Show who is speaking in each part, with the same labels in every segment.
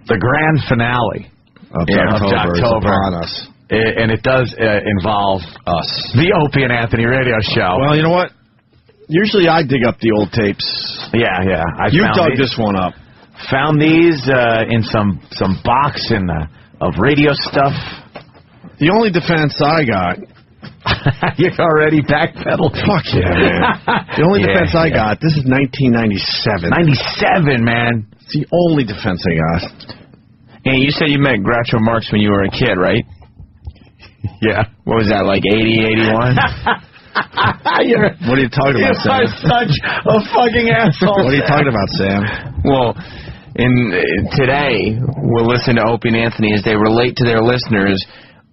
Speaker 1: the grand finale
Speaker 2: of Jocktober is upon us.
Speaker 1: And it does involve
Speaker 2: us.
Speaker 1: The Opie and Anthony radio show.
Speaker 2: Well, you know what? Usually I dig up the old tapes.
Speaker 1: Yeah.
Speaker 2: You dug this one up.
Speaker 1: Found these in some box of radio stuff.
Speaker 2: The only defense I got...
Speaker 1: You're already backpedaled.
Speaker 2: Fuck yeah, man. The only defense I got, this is 1997.
Speaker 1: 97, man.
Speaker 2: It's the only defense I got.
Speaker 3: And you said you met Groucho Marx when you were a kid, right?
Speaker 1: Yeah.
Speaker 3: What was that, like 80, 81?
Speaker 2: What are you talking about, Sam?
Speaker 1: You're such a fucking asshole.
Speaker 2: What are you talking about, Sam?
Speaker 3: Well, today, we'll listen to Opie and Anthony as they relate to their listeners,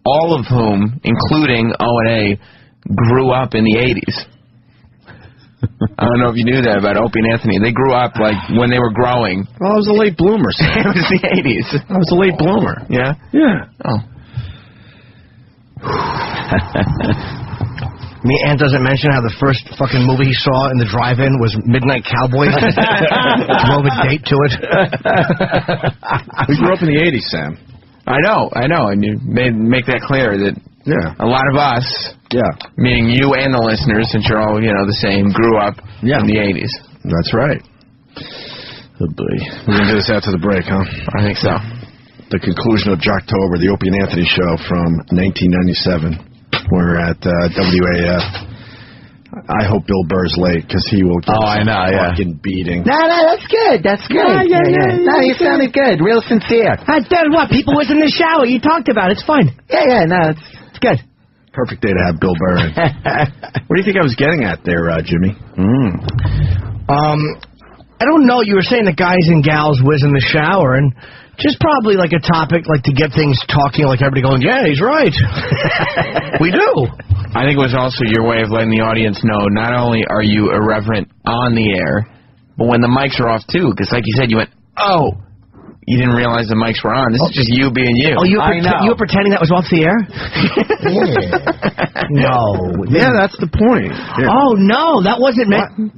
Speaker 3: all of whom, including O&A, grew up in the 80s. I don't know if you knew that about Opie and Anthony. They grew up, like, when they were growing.
Speaker 2: Well, I was a late bloomer, Sam.
Speaker 3: It was the 80s.
Speaker 2: I was a late bloomer.
Speaker 3: Yeah?
Speaker 2: Yeah.
Speaker 3: Oh.
Speaker 4: Ant doesn't mention how the first fucking movie he saw in the drive-in was Midnight Cowboy. Drove a date to it.
Speaker 2: We grew up in the 80s, Sam.
Speaker 3: I know, and you make that clear that a lot of us, meaning you and the listeners, since you're all the same, grew up in the 80s.
Speaker 2: That's right. Oh boy, we're gonna do this after the break, huh?
Speaker 3: I think so.
Speaker 2: The conclusion of Jocktober, the Opie and Anthony show from 1997. We're at WAAF. I hope Bill Burr's late because he will get fucking beating.
Speaker 5: No, that's good. That's good. Yeah. No, you sounded good. Real sincere.
Speaker 4: Then what? People was in the shower. You talked about it. It's fine.
Speaker 5: Yeah. No, it's good.
Speaker 2: Perfect day to have Bill Burr in. What do you think I was getting at there, Jimmy?
Speaker 4: I don't know. You were saying the guys and gals was in the shower, and just probably like a topic like to get things talking, like everybody going, yeah, he's right. We do.
Speaker 3: I think it was also your way of letting the audience know not only are you irreverent on the air, but when the mics are off too, because like you said, you went, oh, you didn't realize the mics were on. This is just you being you.
Speaker 4: Oh, you were pretending that was off the air? No.
Speaker 2: Yeah, that's the point. Yeah.
Speaker 4: Oh, no, that wasn't meant.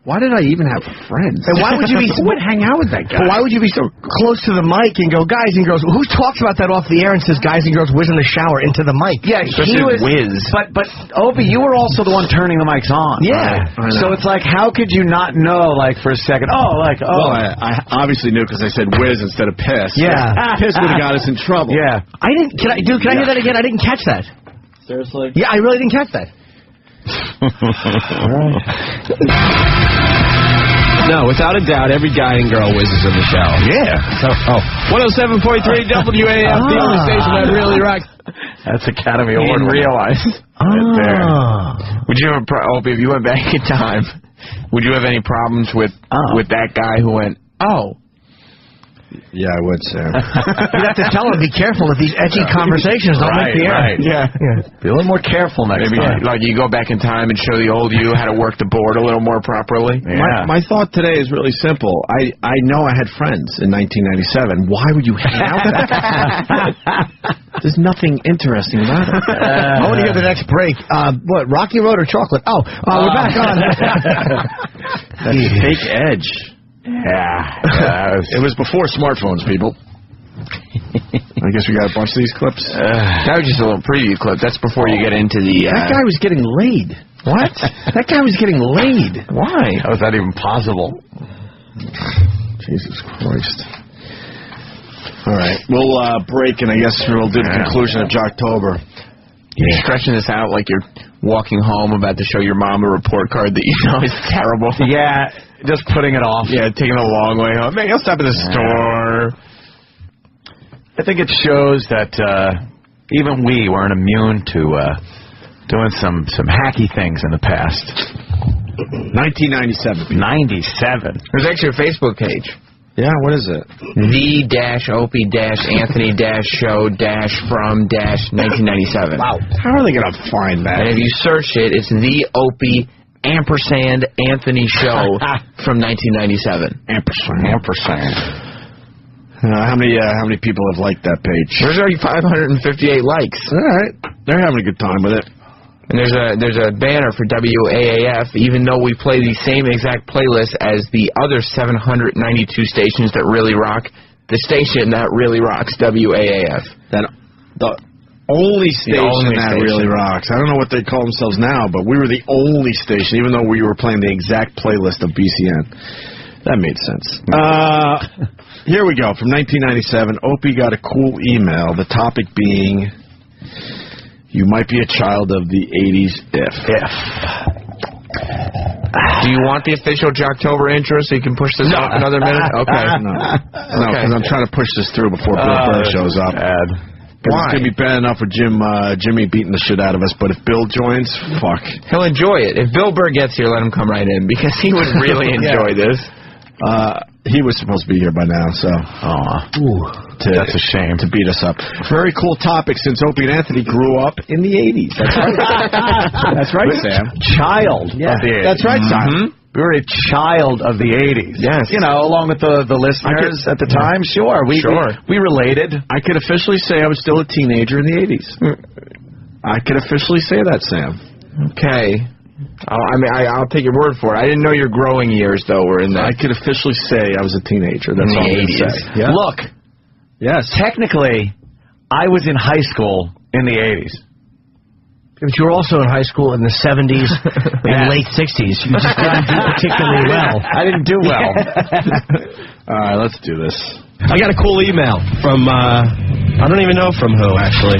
Speaker 2: Why did I even have friends?
Speaker 4: And why would you be...
Speaker 2: Who would hang out with that guy?
Speaker 4: Why would you be so close to the mic and go, guys and girls... Who talks about that off the air and says guys and girls whiz in the shower into the mic?
Speaker 1: Yeah, he was... Whiz. But Opie, you were also the one turning the mics on.
Speaker 4: Yeah.
Speaker 1: Right? So it's like, how could you not know, like, for a second, Well,
Speaker 2: I obviously knew because I said whiz instead of piss.
Speaker 4: Yeah.
Speaker 2: Piss would have got us in trouble.
Speaker 1: Yeah.
Speaker 4: I didn't... Can I hear that again? I didn't catch that.
Speaker 1: Seriously?
Speaker 4: Yeah, I really didn't catch that.
Speaker 3: No, without a doubt, every guy and girl whizzes in the shower.
Speaker 1: Yeah.
Speaker 3: 107.3 WAAF, the only station that really rocks.
Speaker 1: That's Academy Award.
Speaker 3: Realize. Would you ever, Opie, if you went back in time, would you have any problems with that guy who went, oh?
Speaker 2: Yeah, I would, Sam.
Speaker 4: You'd have to tell him, be careful if these edgy conversations don't make the air.
Speaker 1: Right.
Speaker 4: Yeah.
Speaker 1: Be a little more careful next time.
Speaker 3: Like you go back in time and show the old you how to work the board a little more properly.
Speaker 1: Yeah.
Speaker 2: My thought today is really simple. I know I had friends in 1997. Why would you hang out with that guy? There's nothing interesting about it.
Speaker 4: I want to hear the next break. What, Rocky Road or chocolate? We're back on.
Speaker 2: That's fake edge.
Speaker 1: Yeah.
Speaker 2: It was before smartphones, people. I guess we got a bunch of these clips.
Speaker 3: That was just a little preview clip. That's before you get into the...
Speaker 2: That guy was getting laid.
Speaker 3: What?
Speaker 2: That guy was getting laid.
Speaker 3: Why?
Speaker 1: How is that even possible?
Speaker 2: Jesus Christ. All right. We'll break, and I guess we'll do the conclusion of Jocktober.
Speaker 3: You're stretching this out like you're walking home about to show your mom a report card that you know is terrible.
Speaker 1: Yeah, just putting it off.
Speaker 3: Yeah, taking a long way home. Maybe I'll stop at the store.
Speaker 1: I think it shows that even we weren't immune to doing some hacky things in the past.
Speaker 2: 1997.
Speaker 1: 97.
Speaker 3: There's actually a Facebook page.
Speaker 2: Yeah, what is it?
Speaker 3: The-Opie-Anthony-show-from-1997.
Speaker 2: Wow. How are they going to find that?
Speaker 3: And if you search it, it's the Opie Anthony show from 1997.
Speaker 2: Ampersand. How many people have liked that page?
Speaker 3: There's already 558 likes.
Speaker 2: All right. They're having a good time with it.
Speaker 3: And there's a banner for WAAF, even though we play the same exact playlist as the other 792 stations that really rock, the station that really rocks, WAAF.
Speaker 2: The only station that really rocks. I don't know what they call themselves now, but we were the only station, even though we were playing the exact playlist of BCN. That made sense. Here we go. From 1997, Opie got a cool email. The topic being, you might be a child of the 80s if.
Speaker 3: Do you want the official Jocktober intro so you can push this up another minute? Okay.
Speaker 2: No, because I'm trying to push this through before Bill Burr shows up. Why? It's going to be bad enough with Jimmy beating the shit out of us, but if Bill joins, fuck.
Speaker 3: He'll enjoy it. If Bill Burr gets here, let him come right in, because he would really enjoy this.
Speaker 2: He was supposed to be here by now, so...
Speaker 1: That's a shame.
Speaker 2: To beat us up. Very cool topic, since Opie and Anthony grew up in the 80s. That's right. That's right, Sam.
Speaker 1: Child of the 80s.
Speaker 2: That's right, Sam.
Speaker 1: We were a child of the 80s.
Speaker 3: Yes.
Speaker 1: You know, along with the listeners at the time, sure. We related.
Speaker 2: I could officially say I was still a teenager in the 80s. I could officially say that, Sam.
Speaker 3: Okay. I'll take your word for it. I didn't know your growing years, though, were in that.
Speaker 2: I could officially say I was a teenager. That's all I'm going to say.
Speaker 1: Yeah. Look.
Speaker 2: Yes.
Speaker 1: Technically, I was in high school in the 80s.
Speaker 4: But you were also in high school in the 70s and late 60s. You just didn't do particularly well.
Speaker 1: I didn't do well.
Speaker 2: All right, let's do this.
Speaker 6: I got a cool email from, I don't even know from who, actually.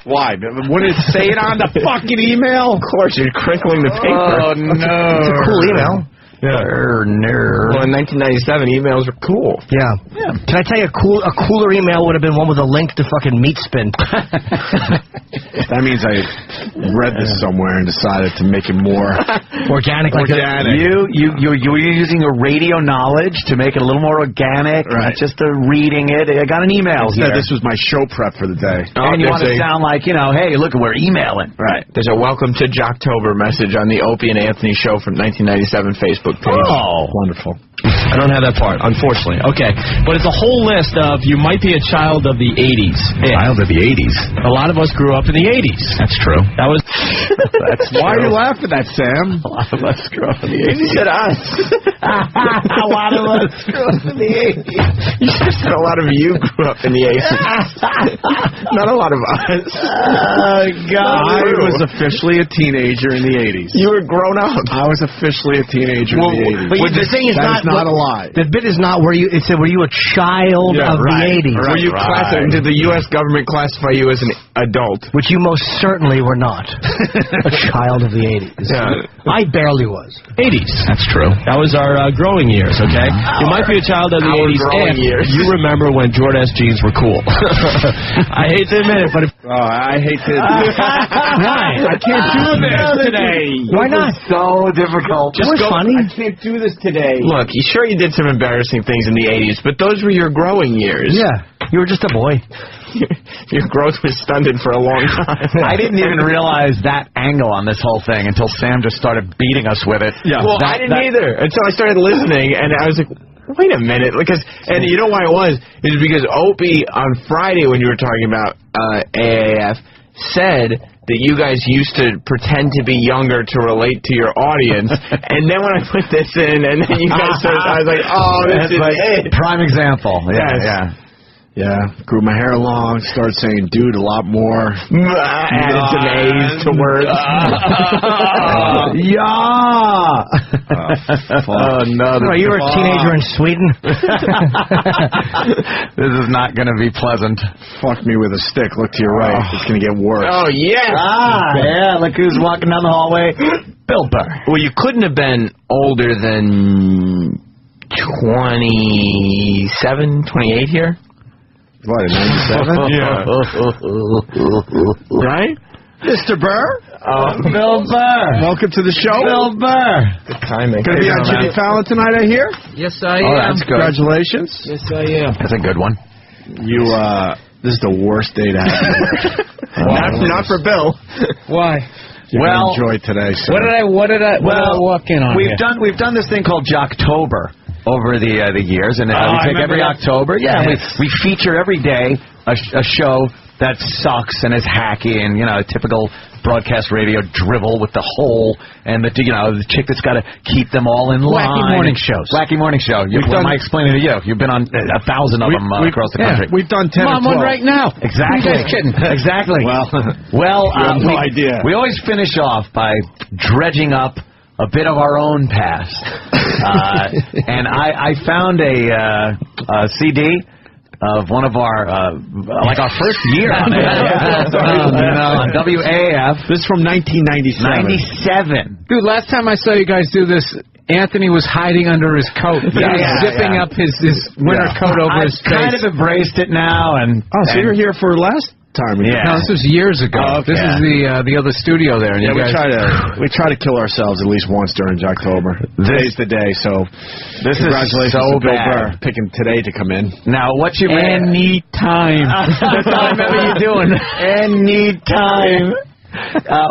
Speaker 2: Why? What did it say it on the fucking email?
Speaker 3: Of course, you're crinkling the paper.
Speaker 1: Oh, no.
Speaker 4: It's a cool email.
Speaker 3: Yeah. Well, in 1997, emails were cool.
Speaker 4: Yeah. Can I tell you, a cooler email would have been one with a link to fucking Meat Spin.
Speaker 2: That means I read this somewhere and decided to make it more
Speaker 4: organic.
Speaker 1: You were using your radio knowledge to make it a little more organic,
Speaker 2: right?
Speaker 1: Not just reading it. I got an email here.
Speaker 2: This was my show prep for the day.
Speaker 1: And you want to sound like, hey, look, we're emailing.
Speaker 3: Right. There's a welcome to Jocktober message on the Opie and Anthony show from 1997 Facebook page.
Speaker 2: Oh, wonderful.
Speaker 6: I don't have that part, unfortunately. Okay. But it's a whole list of you might be a child of the 80s.
Speaker 1: Child of the 80s.
Speaker 6: A lot of us grew up in the 80s.
Speaker 1: That's true.
Speaker 6: That was...
Speaker 2: Why are you laughing at that, Sam?
Speaker 1: A lot of us grew up in the 80s.
Speaker 3: You said us.
Speaker 1: A lot of us grew up in the 80s.
Speaker 3: You just said a lot of you grew up in the 80s. Not a lot of us.
Speaker 1: Oh, God.
Speaker 2: I was officially a teenager in the 80s.
Speaker 3: You were grown up.
Speaker 2: I was officially a teenager in the 80s.
Speaker 4: But the thing is
Speaker 2: not a lie.
Speaker 4: The bit is not were you a child of the 80s.
Speaker 3: Were you did the U.S. government classify you as an adult?
Speaker 4: Which you most certainly were not. A child of the 80s.
Speaker 3: Yeah.
Speaker 4: I barely was.
Speaker 6: 80s.
Speaker 1: That's true.
Speaker 6: That was our growing years, okay? You might be a child of the 80s if you remember when Jordan S. jeans were cool. I hate to admit it, but
Speaker 2: I hate to...
Speaker 6: Why?
Speaker 2: I can't do this today.
Speaker 4: Why not?
Speaker 1: So difficult.
Speaker 4: Just funny.
Speaker 2: I can't do this today.
Speaker 3: Look, sure you did some embarrassing things in the 80s, but those were your growing years.
Speaker 4: Yeah. You were just a boy.
Speaker 3: Your growth was stunted for a long time.
Speaker 1: I didn't even realize that angle on this whole thing until Sam just started beating us with it.
Speaker 2: Yeah.
Speaker 3: Well, I didn't either until I started listening, and I was like, wait a minute. And you know why it was? It was because Opie, on Friday when you were talking about AAF, said that you guys used to pretend to be younger to relate to your audience, and then when I put this in, and then you guys started, I was like, oh, this is it.
Speaker 1: Prime example.
Speaker 2: Yeah, grew my hair long, started saying dude a lot more.
Speaker 3: Added some A's to words.
Speaker 4: No, you were a teenager in Sweden.
Speaker 1: This is not going to be pleasant.
Speaker 2: Fuck me with a stick. Look to your right. It's going to get worse.
Speaker 3: Oh, yes.
Speaker 1: Yeah, look who's walking down the hallway. Bill Burr.
Speaker 3: Well, you couldn't have been older than 27, 28 here?
Speaker 2: What, in 97?
Speaker 3: Yeah. Right?
Speaker 2: Mr. Burr?
Speaker 1: Bill Burr.
Speaker 2: Welcome to the show.
Speaker 1: Bill Burr.
Speaker 3: Good timing.
Speaker 2: Going to be on Jimmy Fallon tonight, I hear?
Speaker 6: yes, I
Speaker 2: Oh,
Speaker 6: am.
Speaker 2: that's good. Congratulations.
Speaker 6: Yes, I am.
Speaker 1: That's a good one.
Speaker 2: This is the worst day to have.
Speaker 3: Not for Bill.
Speaker 6: Why?
Speaker 2: You're gonna enjoy today. So.
Speaker 6: What did I walk in on?
Speaker 1: We've done this thing called Jocktober. over the years, and we take every October. Yeah, we feature every day a show that sucks and is hacky and a typical broadcast radio drivel with the hole and the chick that's got to keep them all in line.
Speaker 4: Wacky morning shows.
Speaker 1: Wacky morning show. What am I explaining to you? You've been on 1,000 of them across the country.
Speaker 2: We've done 10
Speaker 4: I'm on one right now.
Speaker 1: Exactly.
Speaker 4: You guys kidding?
Speaker 1: Exactly. Well,
Speaker 2: I have no idea.
Speaker 1: We always finish off by dredging up a bit of our own past, and I found a CD of one of our our first year on WAAF.
Speaker 2: This is from 1997.
Speaker 7: Dude, last time I saw you guys do this, Anthony was hiding under his coat. He was zipping up his winter coat over his face.
Speaker 1: I've kind of embraced it now.
Speaker 2: So you're here for last time?
Speaker 7: No, this was years ago. This is the other studio there. And
Speaker 2: we try to kill ourselves at least once during Jocktober. Today's the day, so congratulations to Bill Burr picking today to come in.
Speaker 1: Now, what you
Speaker 7: any time.
Speaker 1: That's all I remember you doing. Any time.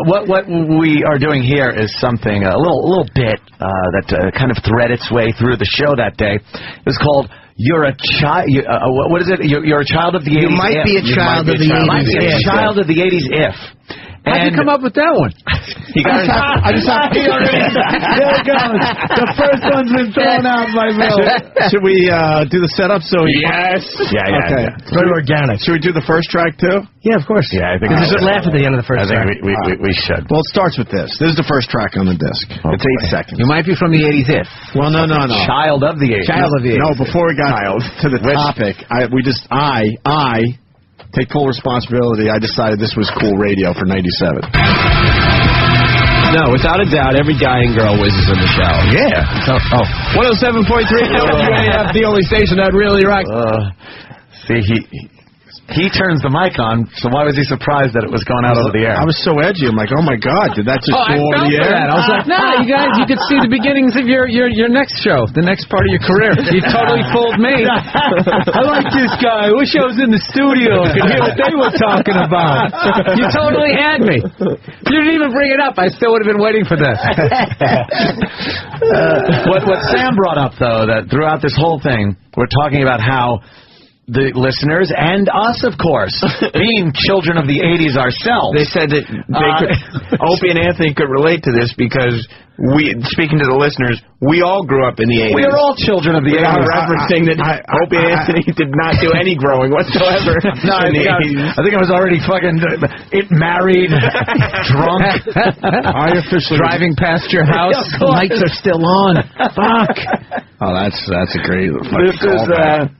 Speaker 1: What we are doing here is something a little bit that kind of thread its way through the show that day. It's called You're a Child. What is it? You're a child of the 80s.
Speaker 4: You might be a child of the 80s.
Speaker 1: Might be a child of the 80s if.
Speaker 7: How'd you come up with that one?
Speaker 1: There it goes. The first one's been thrown out by Bill.
Speaker 2: Should we do the setup?
Speaker 1: Yes. Yeah.
Speaker 2: Okay.
Speaker 4: Very organic.
Speaker 2: Should we do the first track too?
Speaker 4: Yeah, of course.
Speaker 1: Yeah, I think
Speaker 4: we should laugh at the end of the first track.
Speaker 1: I think we should.
Speaker 2: Well, it starts with this. This is the first track on the disc. Okay. It's 8 seconds.
Speaker 7: You might be from the 80s if.
Speaker 2: Well, no.
Speaker 1: Child of the 80s.
Speaker 2: Child of the 80s. No, before we got to the topic, I take full responsibility. I decided this was cool radio for 97.
Speaker 6: No, without a doubt, every guy and girl whizzes in the shower.
Speaker 1: Yeah.
Speaker 6: 107.3 WAAF, the only station that really rocks.
Speaker 1: See, he turns the mic on, so why was he surprised that it was going out over the air?
Speaker 2: I was so edgy. I'm like, oh my God, did that just go over the air?
Speaker 7: I was like, no, you guys, you could see the beginnings of your next show, the next part of your career. You totally fooled me. I like this guy. I wish I was in the studio. I could hear what they were talking about. You totally had me. You didn't even bring it up. I still would have been waiting for this.
Speaker 1: What Sam brought up, though, that throughout this whole thing, we're talking about how the listeners and us, of course, being children of the 80s ourselves.
Speaker 3: They said that Opie and Anthony could relate to this because speaking to the listeners, we all grew up in the 80s.
Speaker 1: We are all children of the 80s.
Speaker 3: I'm referencing that Opie and Anthony did not do any growing whatsoever.
Speaker 1: No, I think I was already fucking married, drunk.
Speaker 2: I officially
Speaker 7: driving past your house. Lights are still on. Fuck.
Speaker 2: Oh, that's a great.
Speaker 1: This is.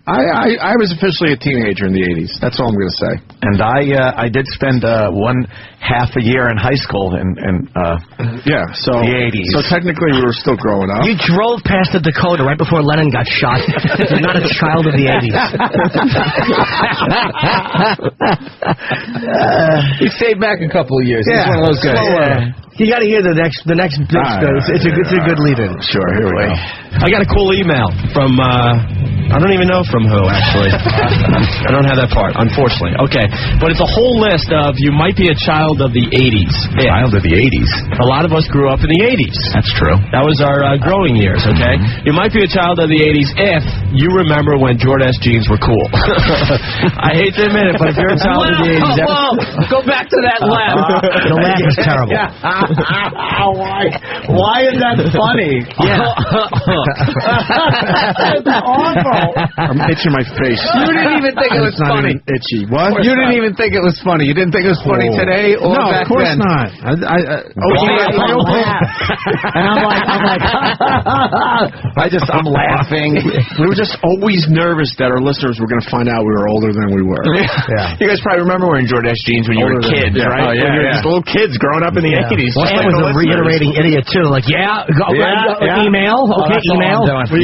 Speaker 2: I was officially a teenager in the 80s. That's all I'm going to say.
Speaker 1: And I did spend one half a year in high school in
Speaker 2: so
Speaker 1: the 80s.
Speaker 2: So technically, we were still growing up.
Speaker 4: You drove past the Dakota right before Lennon got shot. You're not a child of the 80s.
Speaker 7: He stayed back a couple of years. He's one of those guys.
Speaker 4: You got to hear the next disc. It's a good lead-in.
Speaker 2: Sure, here we go.
Speaker 6: I got a cool email from, I don't even know from who, actually. I don't have that part, unfortunately. Okay, but it's a whole list of you might be a child of the 80s.
Speaker 1: Child of the 80s.
Speaker 6: A lot of us grew up in the 80s.
Speaker 1: That's true.
Speaker 6: That was our growing years, okay? You might be a child of the 80s if you remember when Jordan S. jeans were cool. I hate to admit it, but if you're a child of the 80s...
Speaker 7: Go back to that laugh.
Speaker 4: The laugh is terrible.
Speaker 1: Why is that funny?
Speaker 2: That's awful. I'm itching my face.
Speaker 7: You didn't even think it was funny.
Speaker 2: Itchy. What?
Speaker 7: You didn't even think it was funny. You didn't think it was funny today or back then?
Speaker 2: No, of course not.
Speaker 1: And I'm laughing.
Speaker 2: We were just always nervous that our listeners were going to find out we were older than we were.
Speaker 3: You guys probably remember wearing Jordan S. jeans when you were kids, right? When you were just little kids growing up in the 80s.
Speaker 4: Sam was a reiterating idiot, too. Like, email. Okay, email.
Speaker 1: Okay.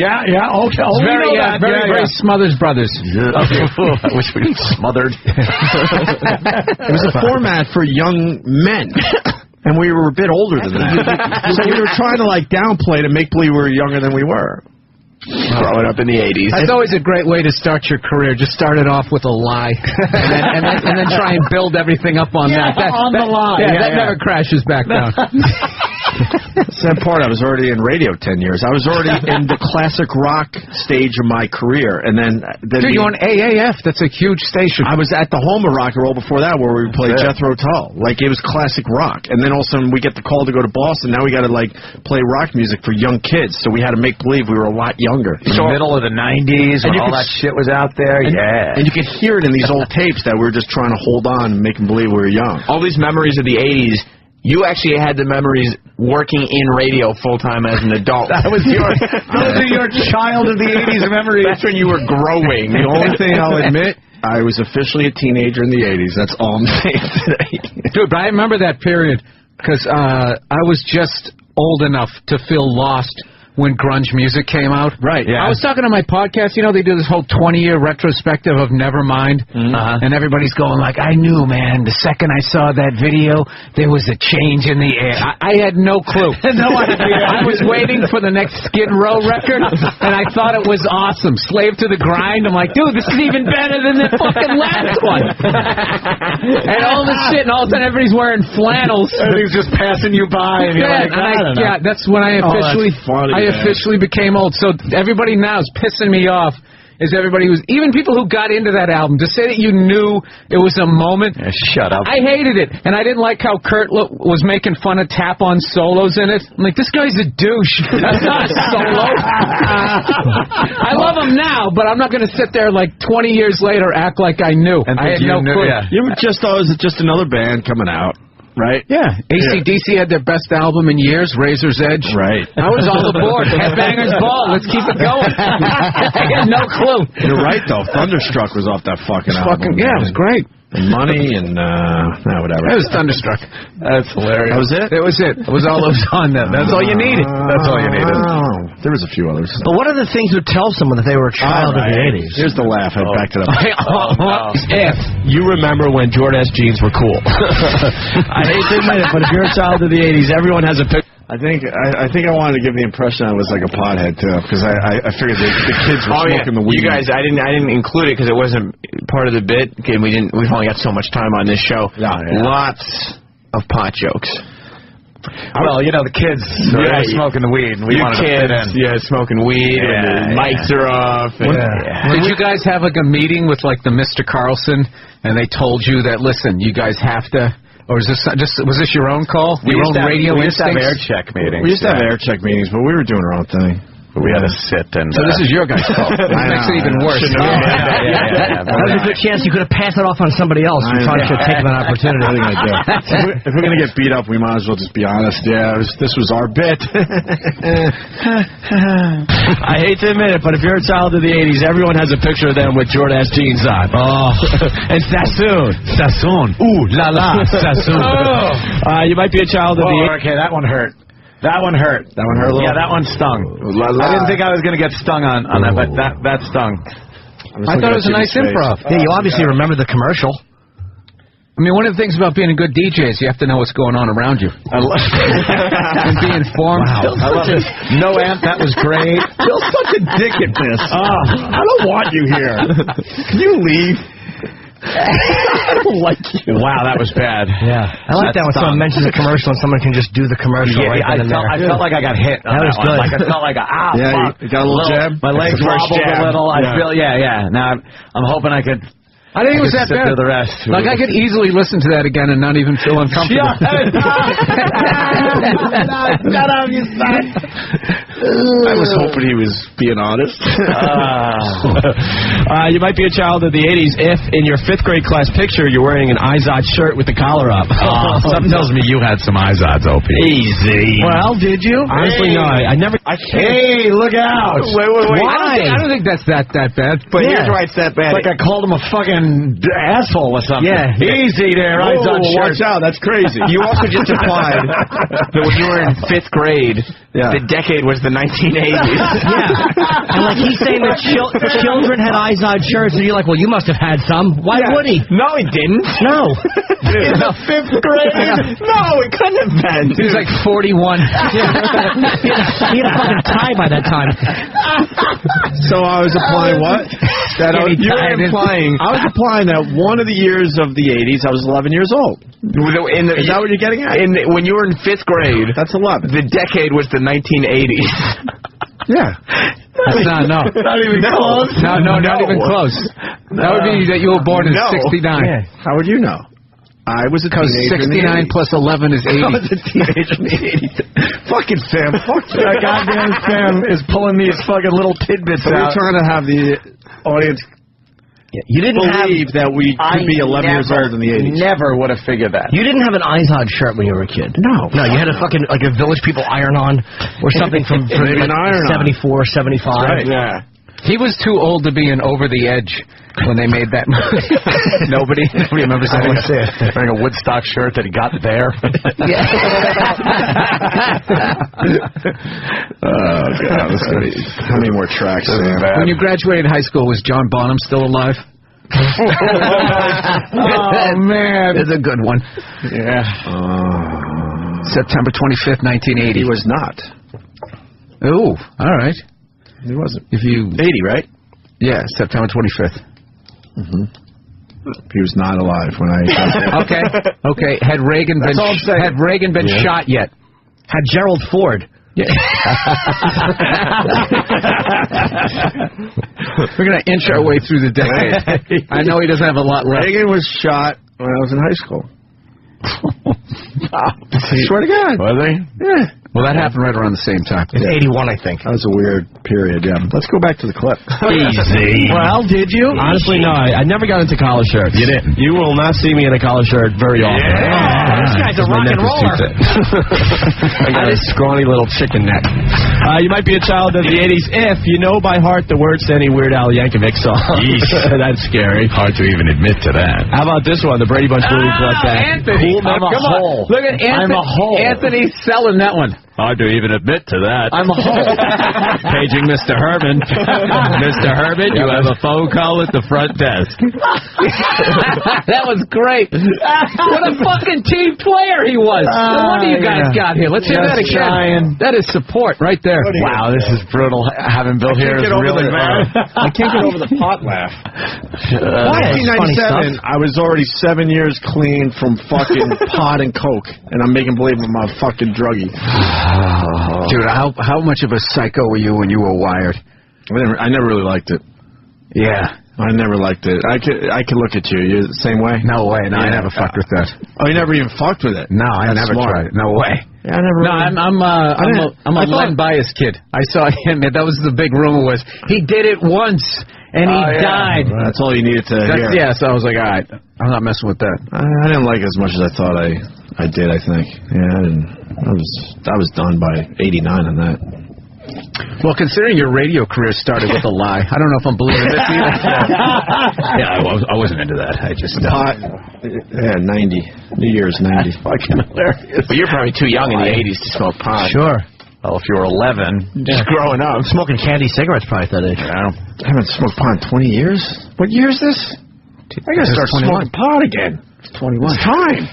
Speaker 7: Very Smothers Brothers.
Speaker 1: I wish we were smothered.
Speaker 2: It was a format for young men. And we were a bit older than that. So we were trying to downplay to make believe we were younger than we were.
Speaker 3: Growing up in the 80s.
Speaker 7: That's always a great way to start your career. Just start it off with a lie, and then try and build everything up on that.
Speaker 1: On the lie.
Speaker 7: That never crashes back down.
Speaker 2: Sad part, I was already in radio 10 years. I was already in the classic rock stage of my career, and then
Speaker 7: dude, you're on AAF. That's a huge station.
Speaker 2: I was at the home of rock and roll before that, where we played Jethro Tull. Like, it was classic rock, and then all of a sudden we get the call to go to Boston. Now we got to like play rock music for young kids, so we had to make believe we were a lot younger.
Speaker 1: In the middle of the 90s, when all that shit was out there.
Speaker 2: And you could hear it in these old tapes that we were just trying to hold on and making believe we were young.
Speaker 3: All these memories of the 80s. You actually had the memories working in radio full-time as an adult.
Speaker 1: Those are your child of the 80s memories.
Speaker 3: That's when you were growing.
Speaker 2: The only thing I'll admit, I was officially a teenager in the 80s. That's all I'm saying today.
Speaker 7: Dude, but I remember that period because I was just old enough to feel lost when grunge music came out.
Speaker 1: Right, yeah.
Speaker 7: I was talking on my podcast, you know, they do this whole 20-year retrospective of Nevermind, and everybody's going like, I knew, man, the second I saw that video, there was a change in the air. I had no clue.
Speaker 1: No idea.
Speaker 7: I was waiting for the next Skid Row record, and I thought it was awesome. Slave to the Grind. I'm like, dude, this is even better than the fucking last one. And all this shit, and all of a sudden everybody's wearing flannels.
Speaker 1: Everything's just passing you by, and you're like,
Speaker 7: that's when I officially became old. So everybody now is pissing me off. Is everybody who's, even people who got into that album, to say that you knew it was a moment.
Speaker 1: Yeah, shut up.
Speaker 7: I hated it, and I didn't like how Kurt was making fun of tap-on solos in it. I'm like, this guy's a douche. That's not a solo. I love him now, but I'm not going to sit there like 20 years later act like I knew. And I had no clue.
Speaker 2: Yeah. You just thought it was just another band coming out. Right?
Speaker 7: Yeah. AC/DC had their best album in years, Razor's Edge.
Speaker 2: Right.
Speaker 7: I was all aboard. Headbangers Ball. Let's keep it going. I had no clue.
Speaker 2: You're right, though. Thunderstruck was off that fucking album.
Speaker 7: Yeah, it was great.
Speaker 2: And Money and whatever.
Speaker 7: It was Thunderstruck.
Speaker 1: That's hilarious.
Speaker 2: That was it?
Speaker 7: It was it. It was all those on them. That's all you needed.
Speaker 1: That's all you needed.
Speaker 2: There was a few others.
Speaker 4: But what are the things you would tell someone that they were a child of the 80s?
Speaker 2: Here's the laugh. Back to the...
Speaker 6: If you remember when Jordan S. jeans were cool.
Speaker 2: I hate to admit it, but if you're a child of the 80s, everyone has a picture. I think I wanted to give the impression I was like a pothead too, because I figured the kids were smoking the weed.
Speaker 3: You guys, I didn't include it because it wasn't part of the bit. Okay, we've only got so much time on this show.
Speaker 2: Yeah.
Speaker 3: Lots of pot jokes.
Speaker 1: Well, you know, the kids are smoking the weed, and we wanted to fit in.
Speaker 3: Yeah, smoking weed, and the mics are off.
Speaker 7: Did you guys have like a meeting with like the Mr. Carlson, and they told you that, listen, you guys have to... Or was this your own call?
Speaker 1: We used to have air check meetings.
Speaker 2: We used to have air check meetings, but we were doing our own thing.
Speaker 1: But we had to sit and...
Speaker 7: So this is your guys' fault. It makes it even worse.
Speaker 4: That was a good chance you could have passed it off on somebody else. You probably should have taken that opportunity.
Speaker 2: What are you going to do? If we're going to get beat up, we might as well just be honest. Yeah, this was our bit.
Speaker 6: I hate to admit it, but if you're a child of the 80s, everyone has a picture of them with Jordan S. jeans on. Oh, and Sassoon.
Speaker 1: Sassoon. Ooh, la la, Sassoon.
Speaker 6: You might be a child of the 80s.
Speaker 1: Okay, that one hurt. That one hurt.
Speaker 2: That one hurt a little?
Speaker 1: Yeah, that one stung. I didn't think I was going to get stung on that, but that stung.
Speaker 7: I thought it was a nice improv.
Speaker 4: Yeah, you obviously remember the commercial.
Speaker 7: I mean, one of the things about being a good DJ is you have to know what's going on around you. And be informed.
Speaker 1: Wow. I love this. No amp, that was great.
Speaker 2: Bill's such a dick at this. I don't want you here. Can you leave? I don't like you.
Speaker 1: Wow, that was bad.
Speaker 4: Yeah, I like that when someone mentions a commercial and someone can just do the commercial right then and there.
Speaker 1: I felt like I got hit.
Speaker 4: That was good.
Speaker 1: Like, I felt like fuck.
Speaker 2: You got a little jab.
Speaker 1: My legs wobbled a little. I feel Now I'm hoping I could.
Speaker 7: I think it was that bad.
Speaker 1: The rest.
Speaker 7: Like, I could easily listen to that again and not even feel uncomfortable.
Speaker 2: Shut up, you son. I was hoping he was being honest.
Speaker 6: You might be a child of the 80s if, in your 5th grade class picture, you're wearing an Izod shirt with the collar up.
Speaker 1: Something tells me you had some Izods, Opie.
Speaker 6: Easy.
Speaker 4: Well, did you?
Speaker 6: Honestly, no. I never...
Speaker 1: Hey, look out.
Speaker 2: Wait.
Speaker 7: Why? I don't think that's that bad.
Speaker 2: But here's why it's that bad.
Speaker 1: It's like I called him a fucking asshole or something.
Speaker 4: Yeah.
Speaker 1: Easy there, Izod shirt.
Speaker 2: Watch out, that's crazy.
Speaker 3: You also just implied that when you were in 5th grade, the decade was the 1980s.
Speaker 4: Yeah. And like he's saying that children had Izod shirts, and you're like, well, you must have had some. Why would he?
Speaker 3: No, he didn't.
Speaker 4: No.
Speaker 3: In the 5th grade? No, it couldn't have been.
Speaker 7: He was like 41.
Speaker 4: He had a fucking tie by that time.
Speaker 2: So I was implying what?
Speaker 3: You were implying.
Speaker 2: I was implying that one of the years of the 80s, I was 11 years old. Is that what you're getting at?
Speaker 3: When you were in 5th grade,
Speaker 2: that's 11.
Speaker 3: The decade was the 1980s.
Speaker 2: Yeah.
Speaker 7: No.
Speaker 2: Not even close.
Speaker 7: No, not even close. That would be that you were born in 69.
Speaker 2: Yeah. How would you know? I was a teenager.
Speaker 7: 69 plus 11 is 80.
Speaker 2: I was a teenager in the 80s. Fucking Sam. Fuck you.
Speaker 1: That goddamn Sam is pulling these fucking little tidbits
Speaker 2: out. We're trying to have the audience
Speaker 4: you didn't
Speaker 2: believe that we could be 11 years old in the 80s.
Speaker 1: Never would have figured that.
Speaker 4: You didn't have an Izod shirt when you were a kid.
Speaker 2: No.
Speaker 4: No, you had a fucking, like a Village People iron-on or something from like 74, 75.
Speaker 2: Right. Yeah.
Speaker 7: He was too old to be an Over the Edge when they made that movie. Nobody remembers that.
Speaker 1: Wearing a Woodstock shirt that he got there.
Speaker 2: Oh, God. How many more tracks?
Speaker 7: When you graduated high school, was John Bonham still alive? Oh, man. That's a good one.
Speaker 2: Yeah.
Speaker 7: September 25th, 1980.
Speaker 2: He was not.
Speaker 7: Oh, all right.
Speaker 2: He wasn't.
Speaker 7: 80,
Speaker 2: right?
Speaker 7: Yeah, September 25th.
Speaker 2: He was not alive when I...
Speaker 7: Okay. Had Reagan been shot yet?
Speaker 4: Had Gerald Ford?
Speaker 7: Yeah. We're going to inch our way through the decade. I know he doesn't have a lot left.
Speaker 2: Reagan was shot when I was in high school. I swear to God.
Speaker 7: Was he?
Speaker 2: Yeah.
Speaker 7: Well, that happened right around the same time.
Speaker 4: In 81, I think.
Speaker 2: That was a weird period, yeah. Let's go back to the clip.
Speaker 6: Easy.
Speaker 4: Well, did you?
Speaker 6: Honestly, no. I never got into collar shirts.
Speaker 7: You didn't?
Speaker 6: You will not see me in a collar shirt very often.
Speaker 4: Yeah. This guy's a rock and roller.
Speaker 6: I got a scrawny little chicken neck. You might be a child of the 80s if you know by heart the words to any Weird Al Yankovic song. That's scary.
Speaker 7: Hard to even admit to that.
Speaker 6: How about this one? The Brady Bunch movie brought back.
Speaker 7: Anthony.
Speaker 6: Cool
Speaker 7: I'm a hole. Look at Anthony.
Speaker 1: I'm a hole.
Speaker 7: Anthony's selling that one.
Speaker 6: Hard to even admit to that.
Speaker 1: I'm a hole.
Speaker 6: Paging Mr. Herman. Mr. Herman, you have a phone call at the front desk.
Speaker 7: That was great. What a fucking team player he was. No wonder you guys got here. Let's hear that again. That is support right there.
Speaker 1: Wow, this is brutal. Having Bill here is really bad.
Speaker 2: I can't get over the pot laugh. 1997, I was already 7 years clean from fucking pot and coke, and I'm making believe I'm a fucking druggie.
Speaker 7: Dude, how much of a psycho were you when you were wired?
Speaker 2: I never really liked it.
Speaker 7: Yeah.
Speaker 2: I never liked it. I could look at you. You're the same way?
Speaker 7: No way. No, I never fucked with that.
Speaker 2: Oh, you never even fucked with it?
Speaker 7: No, I never tried it. No way.
Speaker 2: Yeah, I never.
Speaker 7: No, I'm a Len Bias kid. I saw him. That was the big rumor was he did it once and he died.
Speaker 2: That's all you needed to hear.
Speaker 7: Yeah, so I was like, all right, I'm not messing with that.
Speaker 2: I didn't like it as much as I thought I did. I think. Yeah, I was done by '89 on that.
Speaker 7: Well, considering your radio career started with a lie, I don't know if I'm believing this either. Yeah, I wasn't into that. I just
Speaker 2: pot. Yeah, 90. New Year's 90.
Speaker 3: Fucking hilarious. But you're probably too young in the 80s to smoke pot.
Speaker 4: Sure.
Speaker 1: Well, if you were 11,
Speaker 3: just growing up.
Speaker 4: Smoking candy cigarettes probably at that age.
Speaker 2: I haven't smoked pot in 20 years. What year is this? I gotta start smoking pot again.
Speaker 7: 21.
Speaker 2: It's time.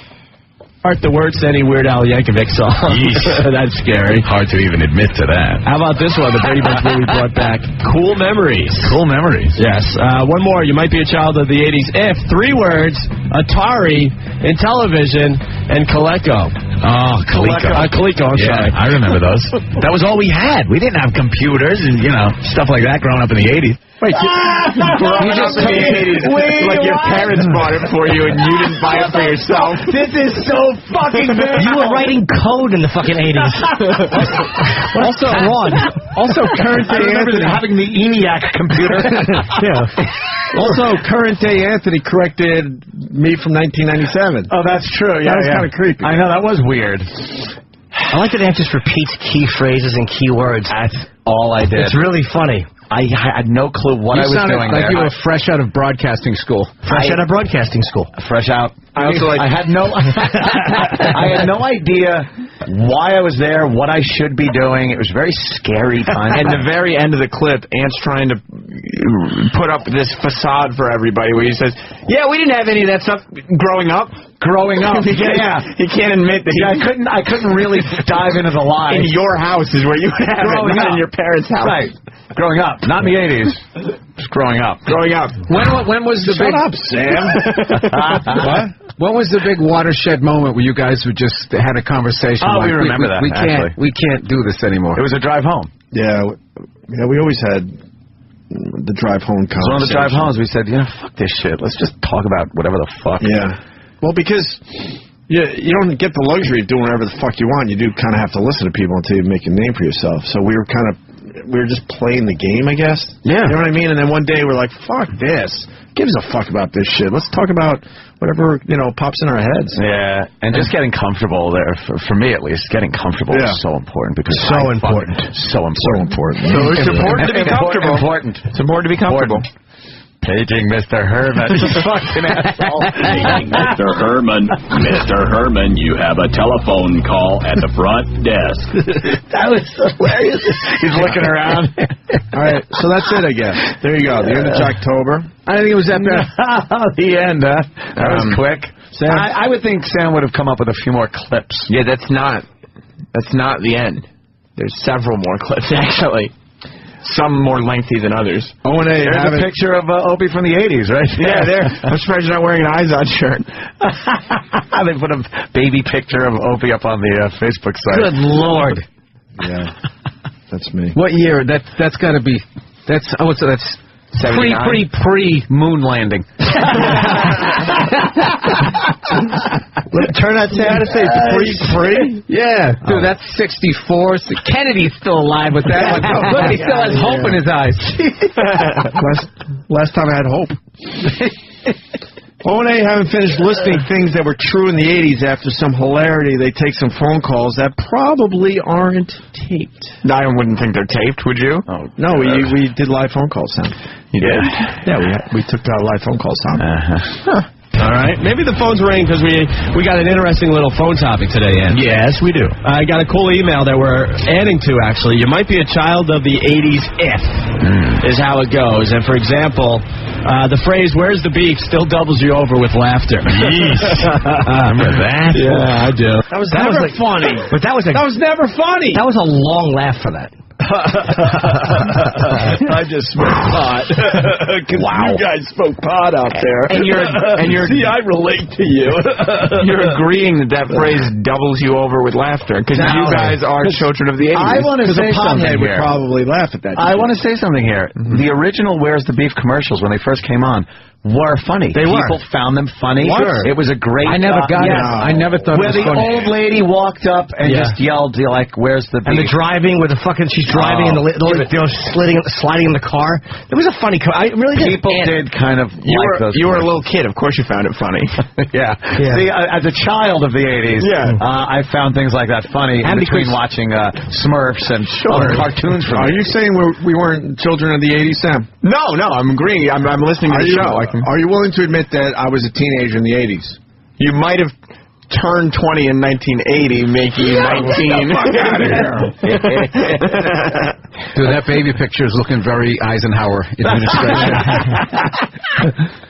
Speaker 6: The words to any Weird Al Yankovic song. That's scary.
Speaker 7: Hard to even admit to that.
Speaker 6: How about this one? The Brady Bunch movie brought back Cool Memories.
Speaker 7: Cool Memories.
Speaker 6: Yes. One more. You might be a child of the 80s if 3 words, Atari, Intellivision, and Coleco.
Speaker 7: Oh, Coleco.
Speaker 6: Coleco, I'm sorry.
Speaker 7: I remember those. That was all we had. We didn't have computers and, stuff like that growing up in the 80s.
Speaker 3: Wait, you just like your parents bought it for you and you didn't buy it for yourself.
Speaker 4: This is so fucking bad. You were writing code in the fucking 80s.
Speaker 7: Also, current day Anthony
Speaker 1: having the ENIAC computer.
Speaker 2: Yeah. Also, current day Anthony corrected me from 1997.
Speaker 1: Oh, that's true. Yeah,
Speaker 2: that was kind of creepy.
Speaker 1: I know, that was weird.
Speaker 4: I like that Ant just repeats key phrases and key words.
Speaker 1: That's all I did.
Speaker 4: It's really funny.
Speaker 1: I had no clue what I was doing
Speaker 7: like
Speaker 1: there.
Speaker 7: You were fresh out of broadcasting school.
Speaker 4: Fresh out of broadcasting school.
Speaker 1: Fresh out. I had no idea why I was there, what I should be doing. It was a very scary time.
Speaker 3: And the very end of the clip, Ant's trying to put up this facade for everybody where he says, yeah, we didn't have any of that stuff growing up.
Speaker 1: Yeah.
Speaker 3: He can't admit that.
Speaker 1: I couldn't really dive into the lie.
Speaker 3: In your house is where you would have it, not in your parents' house.
Speaker 1: Right. Growing up, not in the 80s. Just growing up.
Speaker 2: Growing up.
Speaker 7: When was the
Speaker 2: Shut up, Sam.
Speaker 7: What? When was the big watershed moment where you guys just had a conversation?
Speaker 1: Oh, we remember that.
Speaker 7: We can't do this anymore.
Speaker 1: It was a drive home.
Speaker 2: Yeah, we always had the drive home conversation.
Speaker 1: So on the drive homes, we said, fuck this shit. Let's just talk about whatever the fuck.
Speaker 2: Yeah. Well, because you don't get the luxury of doing whatever the fuck you want. You do kind of have to listen to people until you make a name for yourself. So we were just playing the game, I guess.
Speaker 1: Yeah.
Speaker 2: You know what I mean? And then one day we're like, fuck this. Gives a fuck about this shit. Let's talk about whatever, pops in our heads.
Speaker 1: Yeah, and just getting comfortable there, for me at least, getting comfortable is so important. Because
Speaker 2: So important.
Speaker 1: So important.
Speaker 3: So it's important to be comfortable.
Speaker 1: It's important to be comfortable. Paging Mr. Herman. Fucking asshole.
Speaker 8: Paging Mr. Herman. Mr. Herman, you have a telephone call at the front desk.
Speaker 5: That was hilarious.
Speaker 1: He's looking around.
Speaker 2: All right, so that's it, I guess. There you go. The end of Jocktober.
Speaker 7: I think it was that bad.
Speaker 1: The end, huh? That was quick. Sam? I would think Sam would have come up with a few more clips.
Speaker 3: Yeah, that's not the end. There's several more clips, actually. Some more lengthy than others.
Speaker 2: O&A,
Speaker 1: there's a picture of Opie from the 80s, right?
Speaker 2: Yeah, there. I'm surprised you're not wearing an Izod shirt.
Speaker 1: They put a baby picture of Opie up on the Facebook site.
Speaker 7: Good Lord.
Speaker 2: Yeah, that's me.
Speaker 7: What year? That's got to be. That's
Speaker 1: 79? Pre-moon landing.
Speaker 2: Turn that to say pre?
Speaker 7: Yeah. Dude, that's 64. Kennedy's still alive with that one. Look, he still has hope in his eyes.
Speaker 2: Last time I had hope. O&A haven't finished listing things that were true in the 80s. After some hilarity, they take some phone calls that probably aren't taped.
Speaker 3: I wouldn't think they're taped, would you?
Speaker 2: Oh, no, we did live phone calls, Sam.
Speaker 3: You did?
Speaker 2: Yeah, we took live phone calls, Tom.
Speaker 3: Huh.
Speaker 6: All right. Maybe the phones ring because we got an interesting little phone topic today, Ann.
Speaker 2: Yes, we do.
Speaker 6: I got a cool email that we're adding to, actually. You might be a child of the 80s if is how it goes. And, for example, the phrase, where's the beef, still doubles you over with laughter.
Speaker 1: Remember that?
Speaker 6: Yeah, I do.
Speaker 2: That was never funny.
Speaker 4: But that was
Speaker 6: never funny.
Speaker 4: That was a long laugh for that.
Speaker 2: I just smoked pot. Wow. You guys smoke pot out there.
Speaker 3: And you're
Speaker 2: See, I relate to you.
Speaker 3: You're agreeing that phrase doubles you over with laughter because you guys are children of the 80s.
Speaker 1: I want to say something
Speaker 2: here. Would probably laugh at that.
Speaker 1: I want to say something here. The original Where's the Beef commercials, when they first came on, were funny. People found them funny.
Speaker 2: Sure.
Speaker 1: It was a great...
Speaker 7: I never got it. I never thought it was funny.
Speaker 1: Where the old lady walked up and just yelled, like, where's the beef?
Speaker 4: And the driving with the fucking... She's driving and sliding in the car. It was a funny... I really did.
Speaker 1: People did kind of like those.
Speaker 3: You were a little kid. Of course you found it funny.
Speaker 1: Yeah. See, as a child of the 80s, I found things like that funny in between watching Smurfs and other cartoons from
Speaker 2: Are you saying we weren't children of the 80s, Sam?
Speaker 3: No, I'm agreeing. I'm listening to the show.
Speaker 2: Are you willing to admit that I was a teenager in the 80s?
Speaker 3: You might have turned 20 in 1980, making you 19.
Speaker 7: Dude, that baby picture is looking very Eisenhower administration.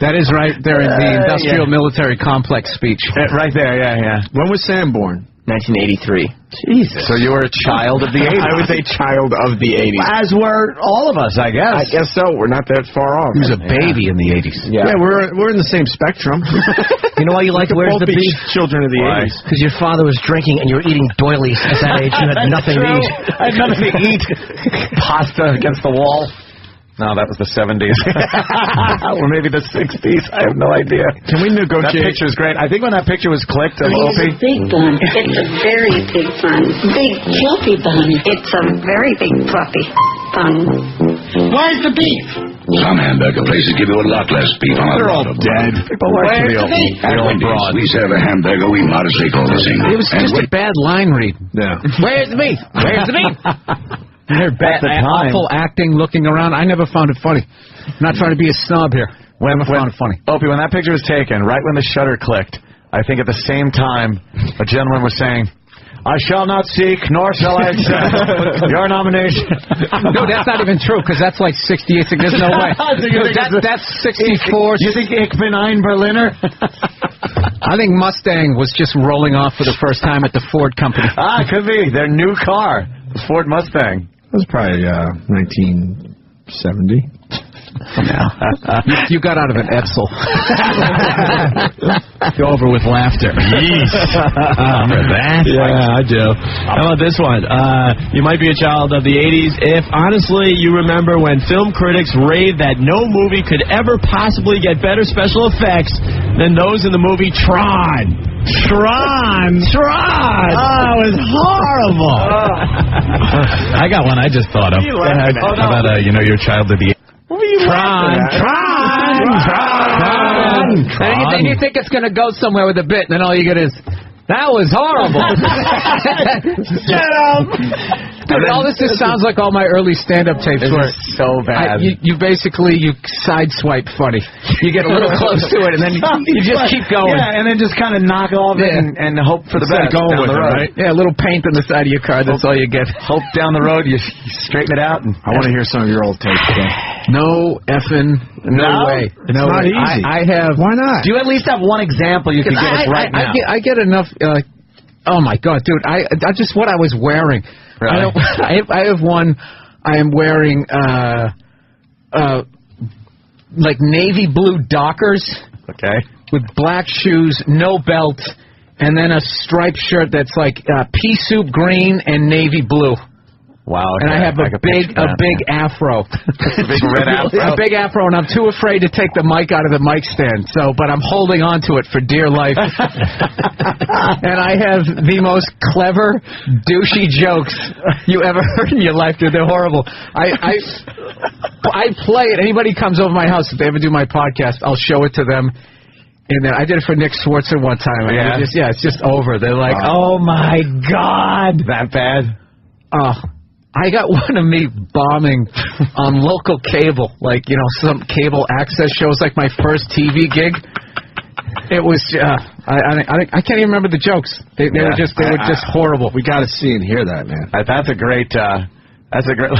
Speaker 7: That is right there in the industrial military complex speech.
Speaker 1: Right there, yeah.
Speaker 2: When was Sam born?
Speaker 3: 1983.
Speaker 1: Jesus. So you were a child of the 80s.
Speaker 3: I was a child of the 80s.
Speaker 1: As were all of us, I guess.
Speaker 3: I guess so. We're not that far off.
Speaker 7: He was a baby in the 80s.
Speaker 2: Yeah, we're in the same spectrum.
Speaker 4: You know why you liked Where's the Beef?
Speaker 2: Children of the 80s.
Speaker 4: Because your father was drinking and you were eating doilies at that age. You had nothing to eat.
Speaker 1: I had nothing to eat. Pasta against the wall. No, that was the 70s. Or maybe the 60s. I have no idea.
Speaker 2: Can we negotiate?
Speaker 1: That picture's great. I think when that picture was clicked of Opie...
Speaker 9: It's a big bun. It's a very big bun. Big fluffy bun. It's a very big fluffy bun. Where's the beef?
Speaker 10: Some hamburger places give you a lot less beef on
Speaker 2: They're all dead.
Speaker 1: People like the old broad.
Speaker 10: We serve a hamburger, we modestly call this English.
Speaker 7: It was just a bad line read.
Speaker 2: Yeah.
Speaker 7: Where's the beef? Where's the beef? They're bad, awful acting, looking around. I never found it funny. I'm not trying to be a snob here. Never found it funny.
Speaker 1: Opie, when that picture was taken, right when the shutter clicked, I think at the same time, a gentleman was saying, I shall not seek, nor shall I accept your nomination.
Speaker 7: No, that's not even true, because that's like 68. There's no way. That's 64.
Speaker 1: You think Ich bin ein Berliner?
Speaker 7: I think Mustang was just rolling off for the first time at the Ford company.
Speaker 1: Could be. Their new car, the Ford Mustang.
Speaker 2: That was probably 19 70.
Speaker 7: You got out of an Edsel. Go over with laughter.
Speaker 6: Remember that? Yeah, I do. How about this one? You might be a child of the 80s if, honestly, you remember when film critics raved that no movie could ever possibly get better special effects than those in the movie Tron. Tron! Oh, it was horrible.
Speaker 7: I got one I just thought of. How about, your child of the 80s? Tron. And you think it's going to go somewhere with a bit, and then all you get is, that was horrible.
Speaker 6: Shut up.
Speaker 7: Dude, all this just sounds like all my early stand-up tapes were
Speaker 1: so bad.
Speaker 7: You sideswipe funny. You get a little close to it, and then you just keep going.
Speaker 1: Yeah, and then just kind of knock off it and hope for the best down the road.
Speaker 7: Right? Yeah, a little paint on the side of your car, that's all you get.
Speaker 1: Hope down the road, you straighten it out. And
Speaker 2: I want to hear some of your old tapes, though.
Speaker 7: No effing way.
Speaker 2: It's not easy.
Speaker 7: I have.
Speaker 2: Why not?
Speaker 1: Do you at least have one example you can give us right now?
Speaker 7: I get enough. Oh my God, dude! I just what I was wearing.
Speaker 1: Really?
Speaker 7: I have one. I am wearing like navy blue Dockers.
Speaker 1: Okay.
Speaker 7: With black shoes, no belt, and then a striped shirt that's like pea soup green and navy blue.
Speaker 1: Wow.
Speaker 7: And I have a big afro.
Speaker 1: A big red afro.
Speaker 7: A big afro, and I'm too afraid to take the mic out of the mic stand. But I'm holding on to it for dear life. And I have the most clever, douchey jokes you ever heard in your life, dude. They're horrible. I play it. Anybody comes over my house, if they ever do my podcast, I'll show it to them. And then I did it for Nick Swartzer one time. And it's just over. They're like, oh my God.
Speaker 1: That bad?
Speaker 7: I got one of me bombing on local cable, like, some cable access shows, like my first TV gig. It was, I can't even remember the jokes. They were just horrible.
Speaker 2: We got to see and hear that, man.
Speaker 1: That's a great, look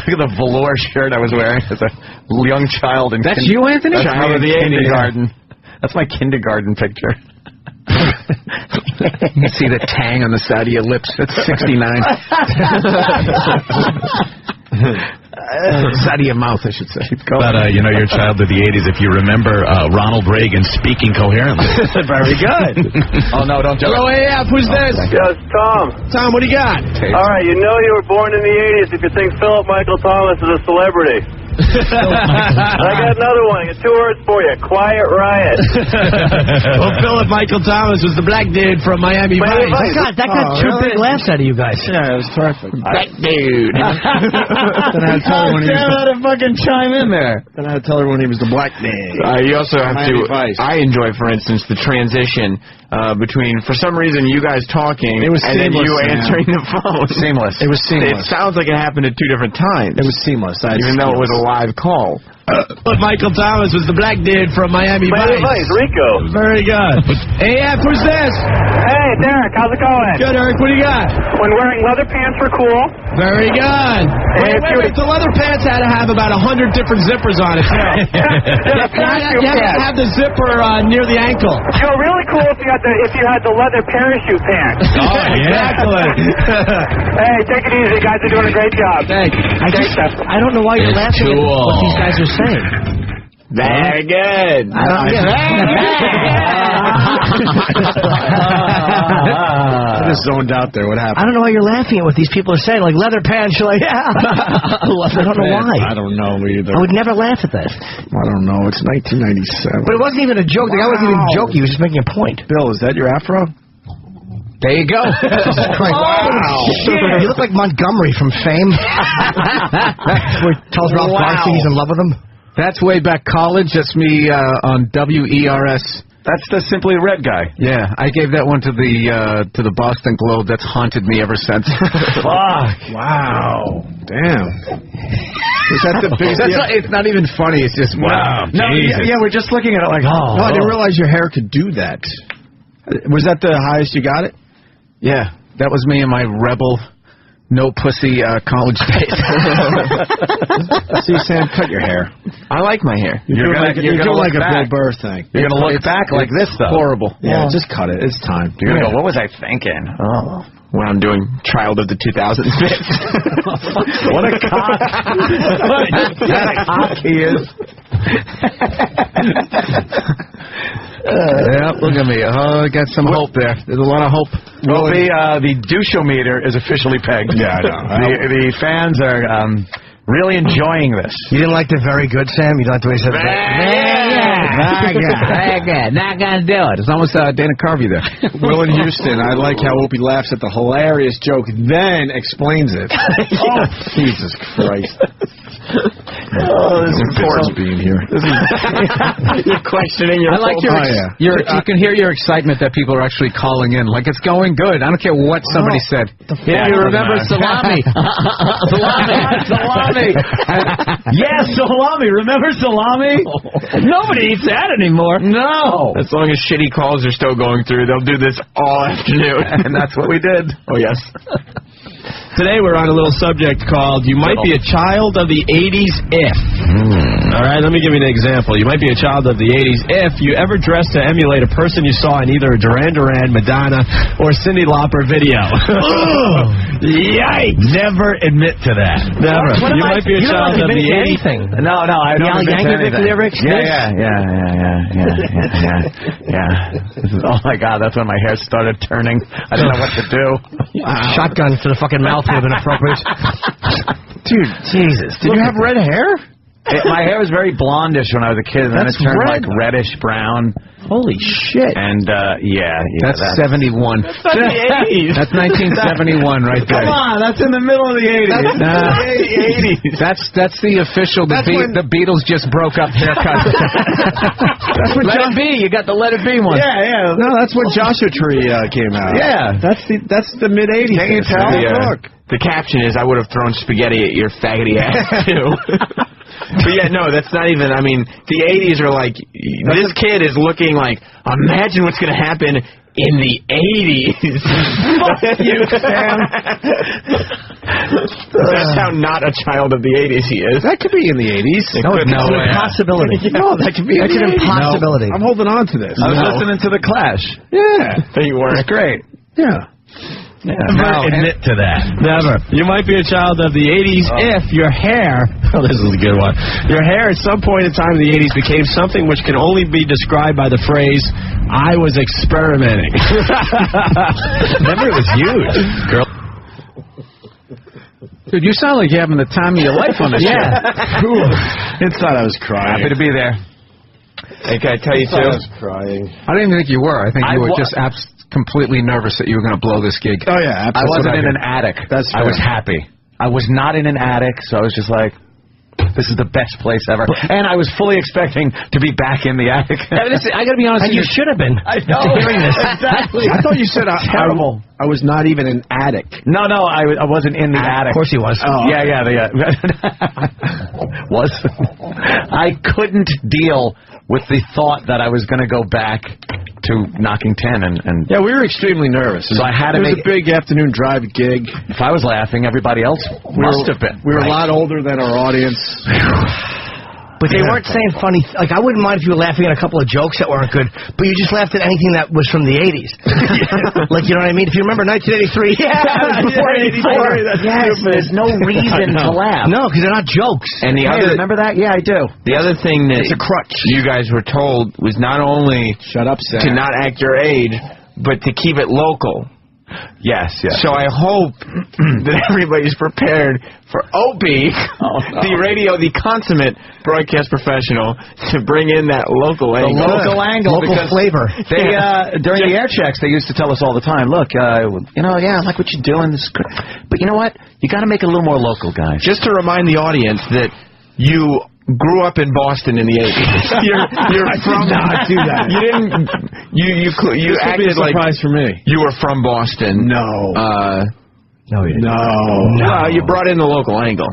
Speaker 1: at the velour shirt I was wearing as a young child.
Speaker 7: That's you, Anthony?
Speaker 1: That's out of the kindergarten. That's my kindergarten picture.
Speaker 7: You see the tang on the side of your lips. That's 69. Side of your mouth, I should say.
Speaker 11: But, your child of the 80s, if you remember Ronald Reagan speaking coherently.
Speaker 7: Very good.
Speaker 1: Oh, no, don't do it.
Speaker 6: Hello, AF, who's this?
Speaker 12: Yes, Tom.
Speaker 6: Tom, what do you got?
Speaker 12: All right, you know you were born in the 80s if you think Philip Michael Thomas is a celebrity. I got another one. I got 2 words for you. Quiet riot.
Speaker 6: Well, Philip Michael Thomas was the black dude from Miami Vice.
Speaker 4: That got 2 big laughs out of you guys.
Speaker 2: Yeah, it was terrific.
Speaker 7: Black dude.
Speaker 2: Then I had to tell everyone he was
Speaker 1: to fucking chime in there.
Speaker 2: Then I had to tell everyone he was the black man.
Speaker 3: You also have to. I enjoy, for instance, the transition between, for some reason, you guys talking and then you answering the phone.
Speaker 1: Seamless.
Speaker 2: It was seamless.
Speaker 3: It sounds like it happened at 2 different times.
Speaker 2: It was seamless.
Speaker 3: Even though it was a live call.
Speaker 6: But Michael Thomas was the black dude from Miami Vice.
Speaker 12: Rico.
Speaker 6: Very good. AF, who's this?
Speaker 12: Hey, Derek, how's it going?
Speaker 6: Good, Eric. What do you got?
Speaker 12: When wearing leather pants were cool.
Speaker 6: Very good. Wait. The leather pants had to have about 100 different zippers on it, too. You had to have the zipper near the ankle.
Speaker 12: You know, really cool if you had the leather parachute pants.
Speaker 6: Oh, exactly.
Speaker 12: Hey, take it easy. You guys are doing a great job.
Speaker 6: Thanks.
Speaker 4: I don't know why you're laughing at what these guys are saying.
Speaker 3: Very good.
Speaker 2: I just zoned out there. What happened?
Speaker 4: I don't know why you're laughing at what these people are saying. Like leather pants, you're like, yeah. I don't know why.
Speaker 2: I don't know either.
Speaker 4: I would never laugh at that.
Speaker 2: I don't know. It's 1997.
Speaker 4: But it wasn't even a joke. The guy wasn't even joking. He was just making a point.
Speaker 2: Bill, is that your afro?
Speaker 7: There you go.
Speaker 4: Wow. You look like Montgomery from Fame. Where he tells Ralph Garcia he's in love with him.
Speaker 7: That's way back college. That's me on WERS.
Speaker 1: That's the Simply Red guy.
Speaker 7: Yeah, I gave that one to the Boston Globe. That's haunted me ever since.
Speaker 2: Fuck. Wow. Damn. Is that the biggest?
Speaker 7: It's not even funny. It's just wow.
Speaker 1: No, yeah, we're just looking at it like, oh.
Speaker 2: No, I didn't realize your hair could do that. Was that the highest you got it?
Speaker 7: Yeah, that was me in my rebel, no pussy college days.
Speaker 2: See, Sam, cut your hair.
Speaker 3: I like my hair.
Speaker 2: You're doing like a Bill Burr thing.
Speaker 1: You're going to look back like this, though.
Speaker 7: Horrible.
Speaker 2: Yeah, just cut it. It's time.
Speaker 1: You're going to go, what was I thinking? Oh.
Speaker 3: when I'm doing Child of the 2000s bits.
Speaker 1: What a cock. What a cock he is.
Speaker 7: Yeah, look at me. Oh, I got some hope there. There's a lot of hope.
Speaker 1: Opie, the douche-o-meter is officially pegged.
Speaker 2: Yeah, I know.
Speaker 1: The fans are really enjoying this.
Speaker 4: You didn't like the very good, Sam? You don't like the way he said
Speaker 7: Very good. Not gonna do it. It's almost Dana Carvey there.
Speaker 13: Will in Houston, I like how Opie laughs at the hilarious joke, then explains it. Oh, Jesus Christ.
Speaker 2: Oh, this is important being here.
Speaker 3: You're questioning your.
Speaker 7: I like you can hear your excitement that people are actually calling in. Like, it's going good. I don't care what somebody said. Yeah, you remember salami.
Speaker 1: Salami. Yes, salami. Remember salami?
Speaker 7: Nobody eats that anymore.
Speaker 1: No.
Speaker 3: As long as shitty calls are still going through, they'll do this all afternoon.
Speaker 1: And that's what we did.
Speaker 3: Oh, yes.
Speaker 6: Today we're on a little subject called You Might Be a Child of the 80s If. All right, let me give you an example. You might be a child of the 80s if you ever dressed to emulate a person you saw in either a Duran Duran, Madonna, or Cyndi Lauper video. Yikes!
Speaker 11: Never admit to that.
Speaker 6: Never. You might be a child of the 80s.
Speaker 1: No, I don't admit to anything.
Speaker 4: Lyrics?
Speaker 1: Yeah. This is, oh, my God, that's when my hair started turning. I didn't know what to do.
Speaker 4: Shotgun to the fucking mouth would have been appropriate.
Speaker 1: Dude, Jesus.
Speaker 13: Did you have red hair?
Speaker 1: My hair was very blondish when I was a kid, and then it turned like reddish brown.
Speaker 13: Holy shit.
Speaker 1: And,
Speaker 7: that's 71.
Speaker 1: That's not the 80s.
Speaker 7: That's 1971 right there.
Speaker 1: Come on, that's in the middle of the 80s.
Speaker 7: That's the official, the Beatles just broke up haircut.
Speaker 13: That's what
Speaker 7: Let It Be. You got the Let It Be one.
Speaker 1: Yeah.
Speaker 13: No, that's when Joshua Tree came out.
Speaker 1: Yeah.
Speaker 13: That's the mid-80s.
Speaker 1: Can you tell?
Speaker 3: The caption is, I would have thrown spaghetti at your faggoty ass, too. But yeah, no, that's not even, I mean, the 80s are like, this kid is looking like, imagine what's going to happen in the 80s.
Speaker 1: Fuck you, Sam.
Speaker 3: That's how not a child of the 80s he is.
Speaker 13: That could be in the 80s.
Speaker 1: It's an
Speaker 4: impossibility.
Speaker 13: No, that could be in the 80s.
Speaker 4: That's an impossibility.
Speaker 13: No. I'm holding on to this.
Speaker 1: I was listening to The Clash.
Speaker 13: Yeah.
Speaker 3: You were.
Speaker 1: It's great.
Speaker 13: Yeah.
Speaker 6: Never admit to that. Never. You might be a child of the 80s if your hair... Oh, this is a good one. Your hair at some point in time in the 80s became something which can only be described by the phrase, I was experimenting.
Speaker 11: Never it was huge. Girl.
Speaker 7: Dude, you sound like you're having the time of your life on this show.
Speaker 13: Inside I was crying.
Speaker 1: Happy to be there.
Speaker 3: Hey, can I tell you, too?
Speaker 13: I was crying.
Speaker 7: I didn't even think you were. I think you were just completely nervous that you were going to blow this gig.
Speaker 13: Oh, yeah.
Speaker 1: I wasn't in an attic. I was happy. I was not in an attic, so I was just like, this is the best place ever. And I was fully expecting to be back in the attic.
Speaker 7: I got to be honest with you.
Speaker 4: You should have been.
Speaker 1: I know. Exactly.
Speaker 13: I thought you said
Speaker 1: terrible.
Speaker 13: I was not even an attic.
Speaker 1: No, I wasn't in the attic.
Speaker 4: Of course he was.
Speaker 1: Oh. Yeah. Was. I couldn't deal with the thought that I was going to go back to Knocking 10 and
Speaker 13: yeah, we were extremely nervous.
Speaker 1: So I had to
Speaker 13: make a big afternoon drive gig.
Speaker 1: If I was laughing, everybody else must have been.
Speaker 13: We were a lot older than our audience.
Speaker 4: But they weren't saying funny... Like, I wouldn't mind if you were laughing at a couple of jokes that weren't good, but you just laughed at anything that was from the 80s. Like, you know what I mean? If you remember 1983, before 84.
Speaker 1: Yes, there's no reason to laugh.
Speaker 4: No, because they're not jokes.
Speaker 3: And the other,
Speaker 1: remember that? Yeah, I do.
Speaker 3: The other thing that
Speaker 13: it's a crutch.
Speaker 3: You guys were told was not only
Speaker 13: shut up, Sam,
Speaker 3: to not act your age, but to keep it local.
Speaker 1: Yes.
Speaker 3: So I hope that everybody's prepared for Opie, the consummate broadcast professional, to bring in that local angle.
Speaker 1: The local angle.
Speaker 4: Local flavor.
Speaker 1: They, during the air checks, they used to tell us all the time, look, I like what you're doing. This is great. But you know what? You got to make it a little more local, guys.
Speaker 3: Just to remind the audience that you grew up in Boston in the 80s. You're from...
Speaker 13: not do that.
Speaker 3: You didn't... You acted like...
Speaker 13: surprise for me.
Speaker 3: You were from Boston.
Speaker 13: No.
Speaker 3: No, you brought in the local angle.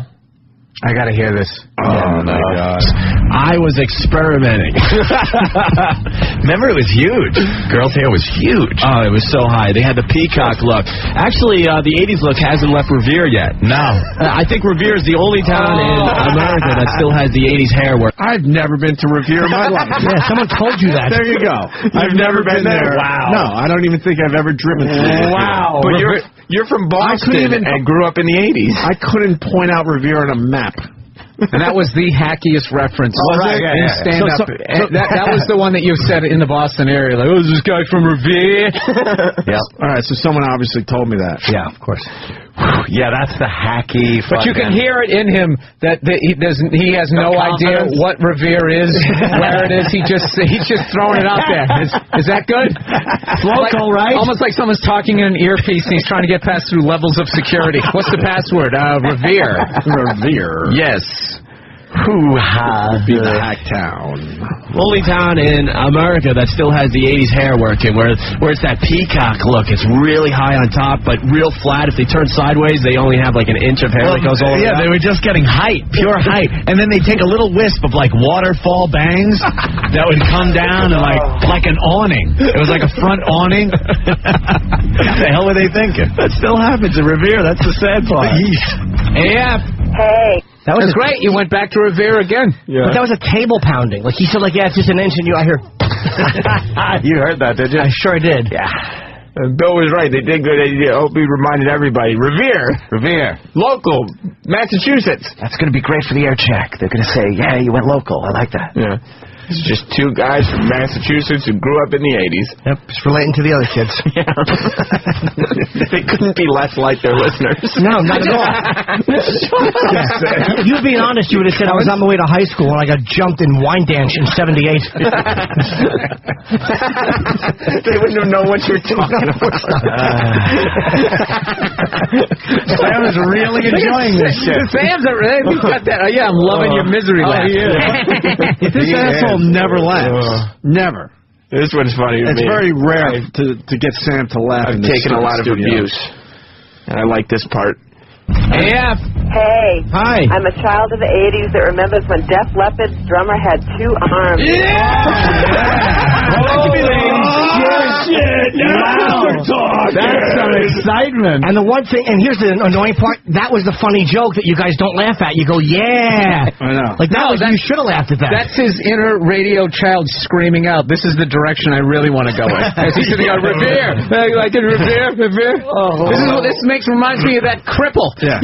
Speaker 7: I gotta hear this.
Speaker 6: Oh my God! I was experimenting.
Speaker 11: Remember, it was huge. Girl's hair was huge.
Speaker 6: Oh, it was so high. They had the peacock look. Actually, the 80s look hasn't left Revere yet.
Speaker 11: No.
Speaker 6: I think Revere is the only town in America that still has the 80s hair work.
Speaker 2: I've never been to Revere in my life.
Speaker 4: Yeah, someone told you that.
Speaker 2: There you go. I've never been there.
Speaker 11: Wow.
Speaker 2: No, I don't even think I've ever driven through.
Speaker 3: Wow. But you're from Boston and grew up in the 80s.
Speaker 2: I couldn't point out Revere on a map.
Speaker 7: And that was the hackiest reference. In stand-up. That was the one that you said in the Boston area. Like, oh, is this guy from Revere?
Speaker 2: Yep. All right, so someone obviously told me that.
Speaker 4: Yeah, of course.
Speaker 1: Yeah, that's the hacky.
Speaker 7: But you can hear it in him that he has no idea what Revere is, where it is. He's just throwing it out there. Is that good?
Speaker 4: It's local, right?
Speaker 7: Almost like someone's talking in an earpiece and he's trying to get past through levels of security. What's the password? Revere.
Speaker 2: Revere.
Speaker 7: Yes.
Speaker 1: Hoo-ha.
Speaker 2: Be the hack town.
Speaker 6: Only town in America that still has the 80s hair working, where it's that peacock look. It's really high on top, but real flat. If they turn sideways, they only have like an inch of hair that goes all the way
Speaker 11: Yeah,
Speaker 6: up.
Speaker 11: they were just getting height, pure height. And then they take a little wisp of like waterfall bangs that would come down and like an awning. It was like a front awning. What the hell were they thinking?
Speaker 6: That still happens in Revere. That's the sad part.
Speaker 7: Yeah.
Speaker 9: Hey.
Speaker 4: That was
Speaker 7: great. You went back to Revere again.
Speaker 4: Yeah. But that was a table pounding. Like he said, like, yeah, it's just an inch, and I hear.
Speaker 1: You heard that, did you?
Speaker 4: I sure did.
Speaker 1: Yeah.
Speaker 3: Bill was right. They did good. Opie reminded everybody. Revere. Local. Massachusetts.
Speaker 1: That's going to be great for the air check. They're going to say, yeah, you went local. I like that.
Speaker 3: Yeah. It's just two guys from Massachusetts who grew up in the 80s.
Speaker 4: Yep, just relating to the other kids.
Speaker 3: Yeah. They couldn't be less like their listeners.
Speaker 4: No, not at all. If you were being honest, you would have said I was on my way to high school and I got jumped in wine dance in 78.
Speaker 3: They wouldn't have known what you were talking about.
Speaker 2: Sam is really enjoying this shit.
Speaker 7: Sam's he's got that. I'm loving your misery laugh.
Speaker 2: This asshole never laughs. Never.
Speaker 3: This one's funny to me.
Speaker 2: It's very rare to get Sam to laugh.
Speaker 3: I've taken a lot of abuse, and I like this part.
Speaker 7: Yeah.
Speaker 14: Hey.
Speaker 6: Hi.
Speaker 14: I'm a child of the 80s that remembers when Def Leppard's drummer had two arms.
Speaker 7: Well, that could be the 80s.
Speaker 2: Shit.
Speaker 7: That's some excitement.
Speaker 4: And the one thing, and here's the annoying part, that was the funny joke that you guys don't laugh at. You go, yeah.
Speaker 2: I know.
Speaker 4: Like, you should have laughed at that.
Speaker 7: That's his inner radio child screaming out, this is the direction I really want to go in. As he's sitting on Revere. Like in Revere. This reminds me of that cripple.
Speaker 2: Yeah.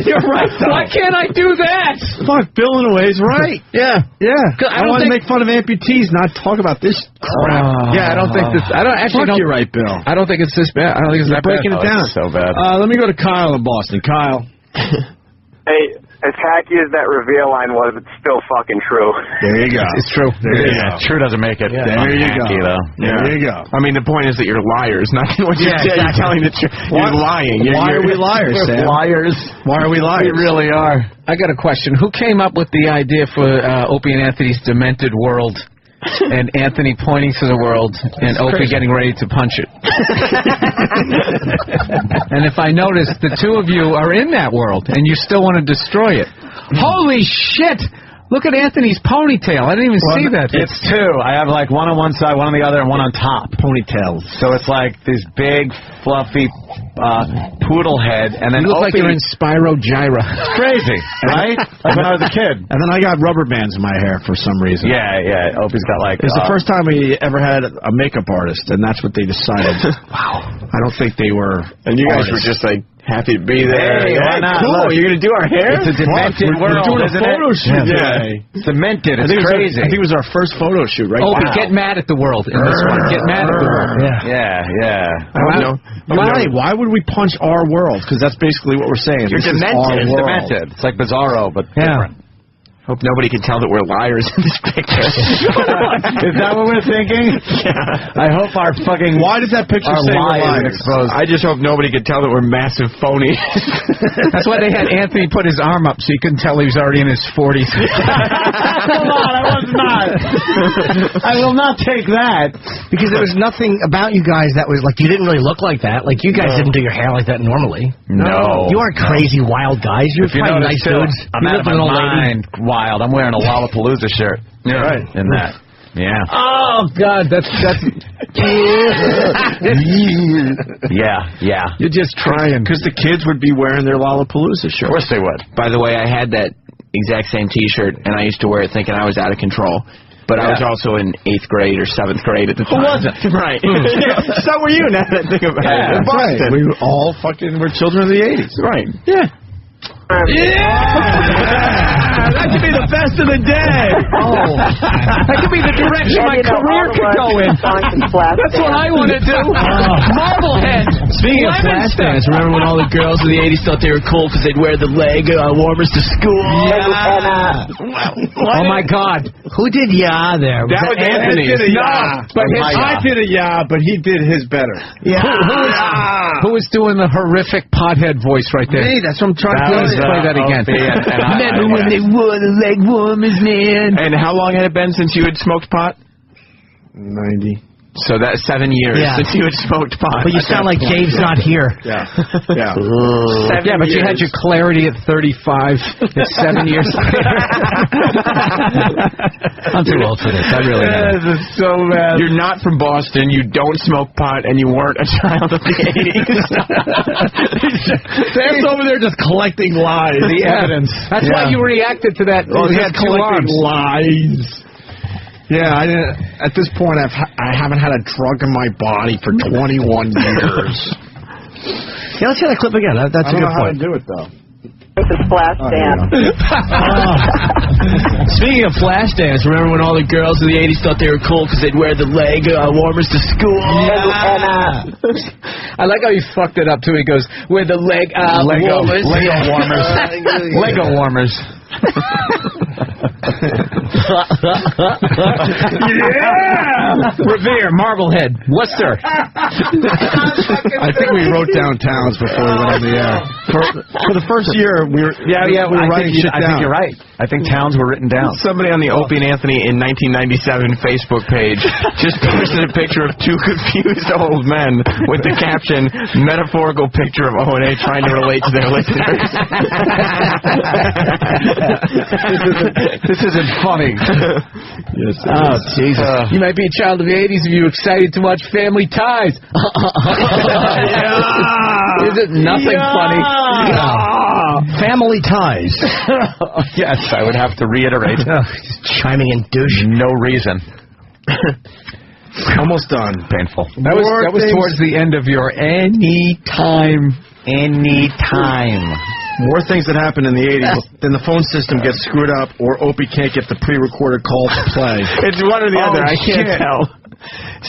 Speaker 7: You're right. Why can't I do that?
Speaker 2: Fuck, Bill in a way is right.
Speaker 7: Yeah.
Speaker 2: I want to make fun of amputees, not talk about this crap.
Speaker 7: Yeah, I don't think this. I don't actually.
Speaker 2: Fuck, you're right, Bill.
Speaker 7: I don't think it's this bad. I don't think it's that
Speaker 2: breaking
Speaker 7: bad.
Speaker 2: it down.
Speaker 1: So bad.
Speaker 2: Let me go to Kyle in Boston. Kyle.
Speaker 12: Hey, as hacky as that Revere line was, it's still fucking true.
Speaker 2: There you go.
Speaker 7: It's true.
Speaker 2: There you go.
Speaker 1: True doesn't make it.
Speaker 2: There you go. There you go.
Speaker 3: I mean, the point is that you're liars, not what you're saying. You're telling the truth. You're lying.
Speaker 2: Why are we liars, Sam?
Speaker 1: Liars.
Speaker 2: Why are we liars?
Speaker 1: We really are.
Speaker 7: I got a question. Who came up with the idea for Opie and Anthony's Demented World? And Anthony pointing to the world and Opie getting ready to punch it. And if I notice, the two of you are in that world and you still want to destroy it. Holy shit! Look at Anthony's ponytail. I didn't even see that.
Speaker 1: It's two. I have like one on one side, one on the other, and one on top.
Speaker 2: Ponytails.
Speaker 1: So it's like this big, fluffy poodle head, and then
Speaker 7: you look like
Speaker 1: Opie,
Speaker 7: you're in Spyro Gyra.
Speaker 1: It's crazy, right? Like when I was a kid.
Speaker 2: And then I got rubber bands in my hair for some reason.
Speaker 1: Yeah. Opie's got like...
Speaker 2: It's the first time we ever had a makeup artist, and that's what they decided. Wow. I don't think they were...
Speaker 3: And you guys were just like... happy to be there.
Speaker 1: Hey, why not?
Speaker 3: Cool.
Speaker 1: Look,
Speaker 3: you're going to do our hair?
Speaker 1: It's a demented world,
Speaker 2: we're doing a photo shoot
Speaker 1: today. Demented. It's crazy.
Speaker 2: I think it was our first photo shoot, right?
Speaker 7: Opie, get mad at the world in this one. Get mad at the world.
Speaker 1: Yeah.
Speaker 2: Why would we punch our world? Because that's basically what we're saying.
Speaker 1: You're demented. It's demented. It's like Bizarro, but different.
Speaker 3: Hope nobody can tell that we're liars in this picture.
Speaker 1: Is that what we're thinking?
Speaker 3: Yeah.
Speaker 1: I hope our fucking...
Speaker 2: Why does that picture say we're liars?
Speaker 1: Exposed?
Speaker 3: I just hope nobody can tell that we're massive phonies.
Speaker 7: That's why they had Anthony put his arm up so you couldn't tell he was already in his 40s.
Speaker 1: Come on, I was not. I will not take that.
Speaker 4: Because there was nothing about you guys that was like, you didn't really look like that. Like, you guys didn't do your hair like that normally.
Speaker 1: No.
Speaker 4: You aren't crazy, wild guys. You're probably nice dudes.
Speaker 1: I'm out of my mind wild. I'm wearing a Lollapalooza shirt.
Speaker 3: Yeah. Right.
Speaker 1: In that. Yeah.
Speaker 7: Oh, God, that's...
Speaker 1: Yeah.
Speaker 13: You're just trying. Because the kids would be wearing their Lollapalooza shirts.
Speaker 1: Of course they would.
Speaker 3: By the way, I had that exact same T-shirt, and I used to wear it thinking I was out of control. But I was also in 8th grade or 7th grade at the time.
Speaker 1: Who wasn't?
Speaker 3: Right. So were you, now that I think about it.
Speaker 2: Right. We all fucking were children of the 80s.
Speaker 3: Right.
Speaker 6: Yeah. That could be the best of the day.
Speaker 7: Oh. That could be the direction my career could go in. That's what I want to do. Marblehead.
Speaker 6: Speaking of flash dance, remember when all the girls in the 80s thought they were cool because they'd wear the leg warmers to school?
Speaker 7: Yeah. Oh, my God.
Speaker 4: Who did there?
Speaker 3: That was Anthony.
Speaker 13: I did a but he did his better.
Speaker 4: Yeah.
Speaker 7: Who was doing the horrific pothead voice right there?
Speaker 13: Me, that's what I'm trying to do.
Speaker 7: Play that again.
Speaker 6: Remember when they wore the leg warmers, man?
Speaker 3: And how long had it been since you had smoked pot?
Speaker 2: 90.
Speaker 3: So that's 7 years since you had smoked pot.
Speaker 4: But you sound like Dave's not here.
Speaker 2: Yeah.
Speaker 7: But you had your clarity at 35. It's 7 years later. I'm too old for this. I really am.
Speaker 3: This is so bad. You're not from Boston. You don't smoke pot, and you weren't a child of the 80s.
Speaker 13: Sam's over there just collecting lies.
Speaker 7: The evidence. That's why you reacted to that.
Speaker 13: Oh, he had collecting lies. Yeah, I didn't. At this point, I haven't had a drug in my body for 21 years.
Speaker 4: Yeah, let's hear that clip again. That's a good point.
Speaker 2: I don't know how to do it though.
Speaker 14: This is flash dance.
Speaker 6: Speaking of flash dance, remember when all the girls in the 80s thought they were cool because they'd wear the leg warmers to school?
Speaker 7: I like how he fucked it up too. He goes, "Wear the leg warmers."
Speaker 1: Lego warmers. Lego warmers.
Speaker 7: Revere, Marblehead, Worcester.
Speaker 2: I think we wrote down towns before we went on the air. For the first year, we were writing shit down.
Speaker 1: I think you're right. I think towns were written down.
Speaker 3: Somebody on the Opie and Anthony in 1997 Facebook page just posted a picture of two confused old men with the caption, "Metaphorical picture of O&A trying to relate to their listeners."
Speaker 1: This isn't funny.
Speaker 2: Yes,
Speaker 7: oh, Jesus. You might be a child of the 80s if you're excited to watch Family Ties. Is it nothing funny?
Speaker 4: Family Ties.
Speaker 1: Yes, I would have to reiterate.
Speaker 4: Chiming in douche.
Speaker 1: No reason.
Speaker 2: Almost done.
Speaker 1: Painful.
Speaker 7: That was towards the end of your anytime.
Speaker 2: More things that happen in the 80s, then the phone system gets screwed up, or Opie can't get the pre-recorded call to play.
Speaker 3: It's one or the other. I can't tell.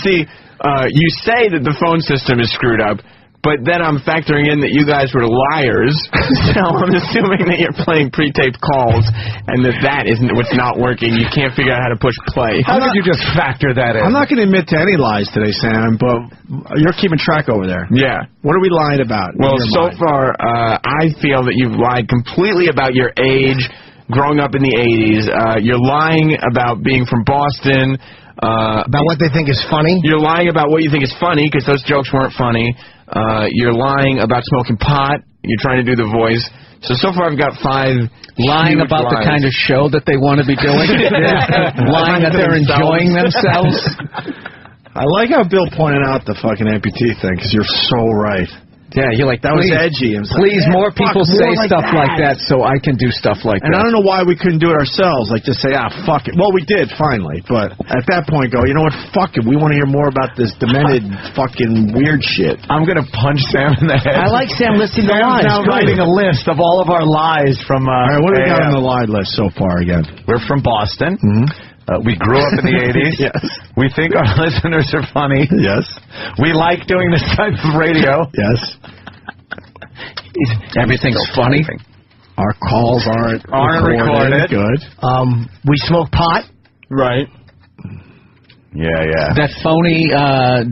Speaker 3: See, you say that the phone system is screwed up, but then I'm factoring in that you guys were liars, so I'm assuming that you're playing pre-taped calls, and that isn't what's not working. You can't figure out how to push play.
Speaker 1: How did you just factor that in?
Speaker 2: I'm not going to admit to any lies today, Sam, but you're keeping track over there.
Speaker 3: Yeah.
Speaker 2: What are we lying about?
Speaker 3: Well, so far, I feel that you've lied completely about your age, growing up in the 80s. You're lying about being from Boston.
Speaker 4: About what they think is funny?
Speaker 3: You're lying about what you think is funny, because those jokes weren't funny. You're lying about smoking pot. You're trying to do the voice. So far I've got 5
Speaker 7: lying about
Speaker 3: lies.
Speaker 7: the kind of show that they want to be doing. Lying that they're enjoying themselves.
Speaker 2: I like how Bill pointed out the fucking amputee thing, because you're so right.
Speaker 7: Yeah, you're like,
Speaker 2: that was edgy.
Speaker 7: Please, more people say stuff like that so I can do stuff like that.
Speaker 2: And I don't know why we couldn't do it ourselves, like just say, fuck it. Well, we did, finally. But at that point, you know what, fuck it. We want to hear more about this demented fucking weird shit.
Speaker 1: I'm going to punch Sam in the head.
Speaker 4: I like Sam listing the lies.
Speaker 1: Sam's now writing a list of all of our lies from...
Speaker 2: all right, what do we got on the lie list so far again?
Speaker 1: We're from Boston. We grew up in the 80s.
Speaker 2: Yes.
Speaker 1: We think our listeners are funny.
Speaker 2: Yes.
Speaker 1: We like doing this type of radio.
Speaker 2: Yes.
Speaker 7: Everything's funny.
Speaker 13: Our calls aren't
Speaker 1: recorded.
Speaker 13: Good.
Speaker 4: We smoke pot.
Speaker 13: Right.
Speaker 1: Yeah.
Speaker 7: That phony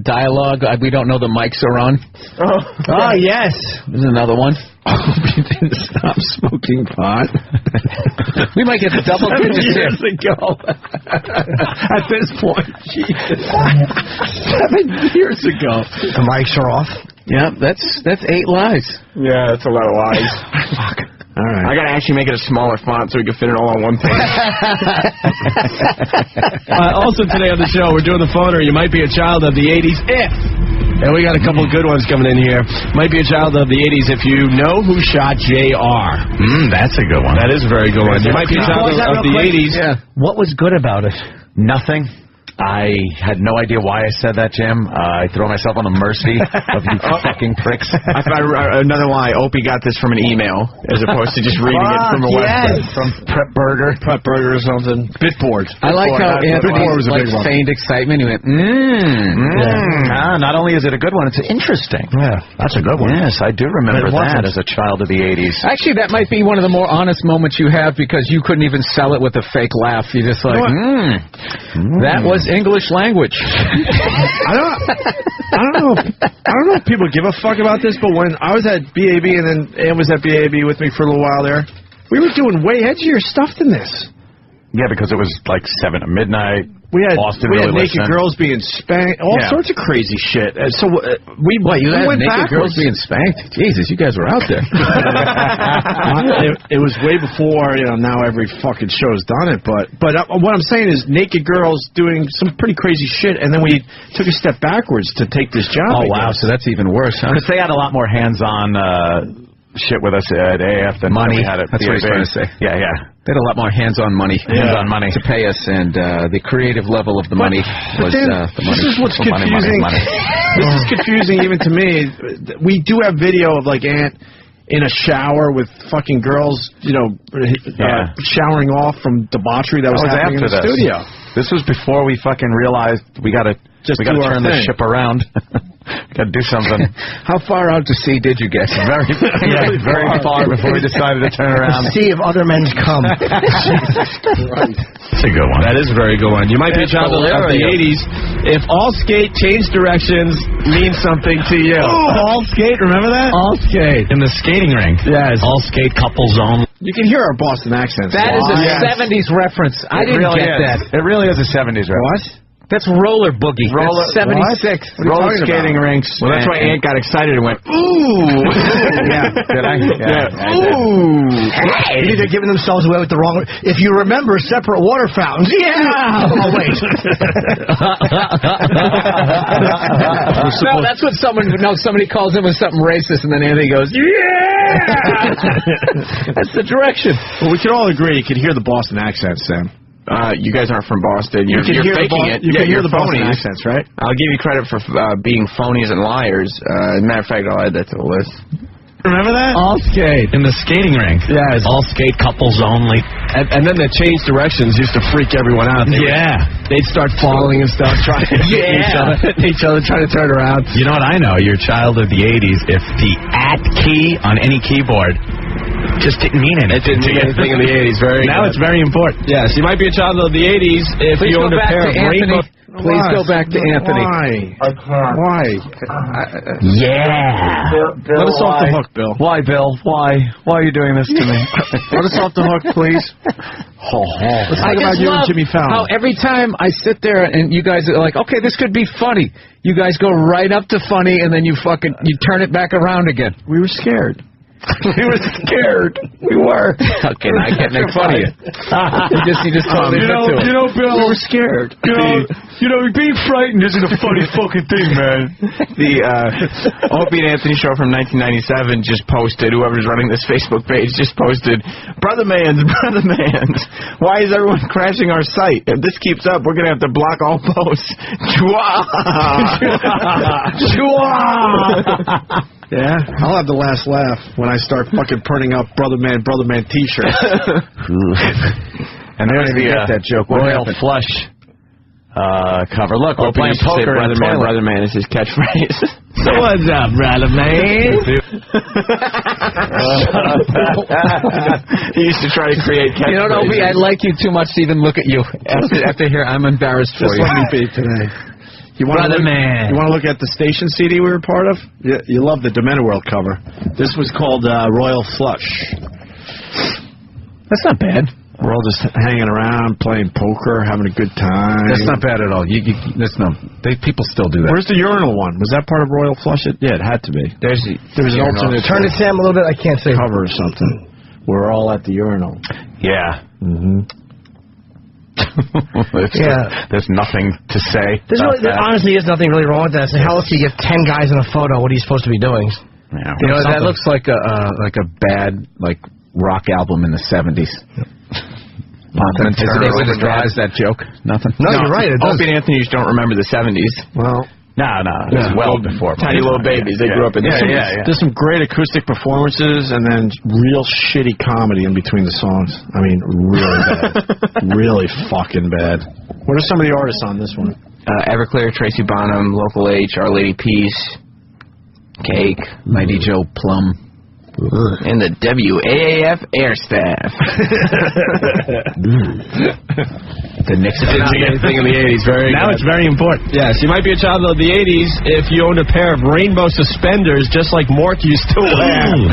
Speaker 7: dialogue, we don't know the mics are on.
Speaker 4: Oh, yes.
Speaker 7: There's another one.
Speaker 13: We didn't stop smoking pot.
Speaker 7: We might get the double digits here.
Speaker 13: Years ago. At this point, Jesus. 7 years ago.
Speaker 4: The mics are off.
Speaker 7: Yeah, that's 8 lies.
Speaker 3: Yeah, that's a lot of lies.
Speaker 13: Fuck. All right.
Speaker 3: I gotta actually make it a smaller font so we can fit it all on one page.
Speaker 6: Also today on the show, we're doing the phoner. You might be a child of the 80s if... And we got a couple of good ones coming in here. Might be a child of the 80s if you know who shot J.R.
Speaker 11: That's a good one.
Speaker 6: That is a very good one. You might be a child of the 80s.
Speaker 4: Yeah. What was good about it?
Speaker 1: Nothing. I had no idea why I said that, Jim. I throw myself on the mercy of you fucking pricks.
Speaker 3: I found another lie. Opie got this from an email as opposed to just reading it from a website.
Speaker 1: From Prep Burger
Speaker 13: or something. Bitboard.
Speaker 7: I like how Anthony feigned excitement. He went,
Speaker 1: Not only is it a good one, it's interesting.
Speaker 4: Yeah, that's a good one.
Speaker 1: Yes, I do remember that as a child of the 80s.
Speaker 7: Actually, that might be one of the more honest moments you have because you couldn't even sell it with a fake laugh. You just like, that was English language.
Speaker 13: I don't know if people give a fuck about this, but when I was at BAB and then Ann was at BAB with me for a little while there, we were doing way edgier stuff than this.
Speaker 1: Yeah, because it was like 7 at midnight.
Speaker 13: We had
Speaker 1: really
Speaker 13: naked girls being spanked, all sorts of crazy shit. So we went
Speaker 7: naked
Speaker 13: backwards.
Speaker 7: girls being spanked? Jesus, you guys were out there.
Speaker 13: It was way before, now every fucking show's done it. But what I'm saying is naked girls doing some pretty crazy shit, and then we took a step backwards to take this job.
Speaker 7: Oh, wow, so that's even worse, huh?
Speaker 1: Because they had a lot more hands-on shit with us at AF than
Speaker 7: money.
Speaker 1: We had at
Speaker 7: That's what I was trying to say.
Speaker 1: Yeah.
Speaker 7: They had a lot more hands-on money.
Speaker 1: Hands-on money
Speaker 7: to pay us, and the creative level of the money was the money.
Speaker 13: This is what's confusing. This is confusing even to me. We do have video of like Aunt in a shower with fucking girls, showering off from debauchery that was happening in the studio.
Speaker 1: This was before we fucking realized we got to turn this ship around. Got to do something.
Speaker 7: How far out to sea did you get?
Speaker 1: Very far before we decided to turn around.
Speaker 4: The sea of other men's cum.
Speaker 11: That's a good one.
Speaker 6: That is a very good one. You might be a child of the 80s if all skate change directions means something to you.
Speaker 11: All skate, remember that?
Speaker 6: All skate.
Speaker 11: In the skating rink.
Speaker 6: Yes.
Speaker 11: All skate couples only.
Speaker 13: You can hear our Boston accents.
Speaker 7: That is a 70s reference. I didn't get that.
Speaker 1: It really is a 70s reference.
Speaker 13: What?
Speaker 7: That's roller boogie. That's 76.
Speaker 1: Roller skating rinks.
Speaker 3: Well, that's why Aunt got excited and went, ooh.
Speaker 1: Yeah. Did I? Yeah.
Speaker 4: Ooh. Hey. They're giving themselves away with the wrong... If you remember, separate water fountains. Yeah. Oh, wait.
Speaker 7: No, that's what somebody calls in with something racist, and then Anthony goes, yeah. That's the direction.
Speaker 13: Well, we can all agree you can hear the Boston accent, Sam.
Speaker 3: You guys aren't from Boston. You're faking it.
Speaker 13: You can hear the Boston
Speaker 3: phonies.
Speaker 13: accents, right?
Speaker 3: I'll give you credit for being phonies and liars. As a matter of fact, I'll add that to the list.
Speaker 11: Remember that?
Speaker 6: All skate.
Speaker 11: In the skating rink.
Speaker 6: Yes.
Speaker 11: All skate couples only.
Speaker 6: And then the change directions used to freak everyone out. They'd start falling and stuff, trying to each other trying to turn around.
Speaker 11: You know what I know? You're a child of the 80s. If the @ key on any keyboard just didn't mean anything.
Speaker 6: It didn't mean anything in the 80s.
Speaker 11: Now it's very important.
Speaker 6: Yes, you might be a child of the 80s if you owned a pair of rainbow...
Speaker 7: Please go back to Anthony.
Speaker 13: Why?
Speaker 12: I can't.
Speaker 13: Why?
Speaker 1: Let
Speaker 13: us off the hook, Bill.
Speaker 1: Why, Bill? Why? Why are you doing this to me?
Speaker 13: Let us off the hook, please. Let's talk about you and Jimmy Fallon.
Speaker 7: How every time I sit there and you guys are like, okay, this could be funny. You guys go right up to funny and then you turn it back around again.
Speaker 13: We were scared.
Speaker 1: We were scared. We were.
Speaker 7: Okay, now I can't make fun of you. You just totally
Speaker 1: Bill,
Speaker 13: we were scared.
Speaker 1: Being frightened isn't a funny fucking thing, man.
Speaker 3: The Opie and Anthony show from 1997 just posted, whoever's running this Facebook page just posted, Brother Mans, why is everyone crashing our site? If this keeps up, we're going to have to block all posts.
Speaker 13: Yeah, I'll have the last laugh when I start fucking printing out Brother Man T-shirts.
Speaker 1: And there's
Speaker 7: that joke.
Speaker 1: Royal Flush cover. Look, we're playing poker.
Speaker 3: Brother Man is his catchphrase.
Speaker 6: So what's up, brother, man?
Speaker 3: He used to try to create catchphrases.
Speaker 7: You know, Opie, I like you too much to even look at you. After here, I'm embarrassed for you.
Speaker 13: Just let me be today. You want to look at the station CD we were part of? You love the Demented World cover. This was called Royal Flush.
Speaker 7: That's not bad.
Speaker 13: We're all just hanging around, playing poker, having a good time.
Speaker 7: That's not bad at all. People still do that.
Speaker 13: Where's the urinal one? Was that part of Royal Flush? Yeah, it had to be. There was an alternate.
Speaker 4: Turn it, Sam, a little bit. I can't say
Speaker 13: cover or something. We're all at the urinal.
Speaker 1: Yeah.
Speaker 13: Mm-hmm.
Speaker 1: There's nothing to say.
Speaker 4: There honestly is nothing really wrong with that. So how else do you get 10 guys in a photo? What are you supposed to be doing?
Speaker 1: Yeah,
Speaker 7: you know, that looks like a bad rock album in the 70s. Nothing. They would advise that joke. Nothing.
Speaker 4: No, you're right. It does.
Speaker 3: Opie and Anthony just don't remember the 70s.
Speaker 13: Well,
Speaker 1: no. It was well before.
Speaker 3: Tiny little babies. They grew up in the 70s.
Speaker 1: Yeah.
Speaker 13: There's some great acoustic performances and then real shitty comedy in between the songs. I mean, really bad. Really fucking bad. What are some of the artists on this one?
Speaker 3: Everclear, Tracy Bonham, Local H, Our Lady Peace, Cake,
Speaker 7: Mighty Joe Plum.
Speaker 3: And the WAAF Air Staff.
Speaker 6: The Nixon thing in the 80s. It's very important. Yes, you might be a child of the 80s if you owned a pair of rainbow suspenders just like Mork used to wear.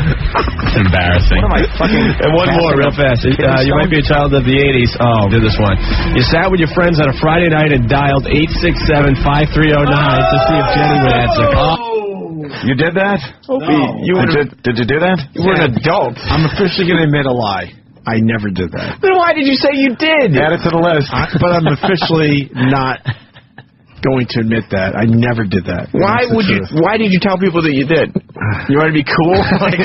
Speaker 6: It's embarrassing.
Speaker 1: What am I fucking...
Speaker 6: And one more real fast. You might be a child of the 80s. Oh, do this one. You sat with your friends on a Friday night and dialed 867-5309 to see if Jenny would answer.
Speaker 1: You did that? Did you do that?
Speaker 3: You were an adult.
Speaker 13: I'm officially going to admit a lie. I never did that.
Speaker 3: Then why did you say you did?
Speaker 1: Add it to the list.
Speaker 13: But I'm officially not going to admit that. I never did that.
Speaker 3: Why did you tell people that you did? You want to be cool? Like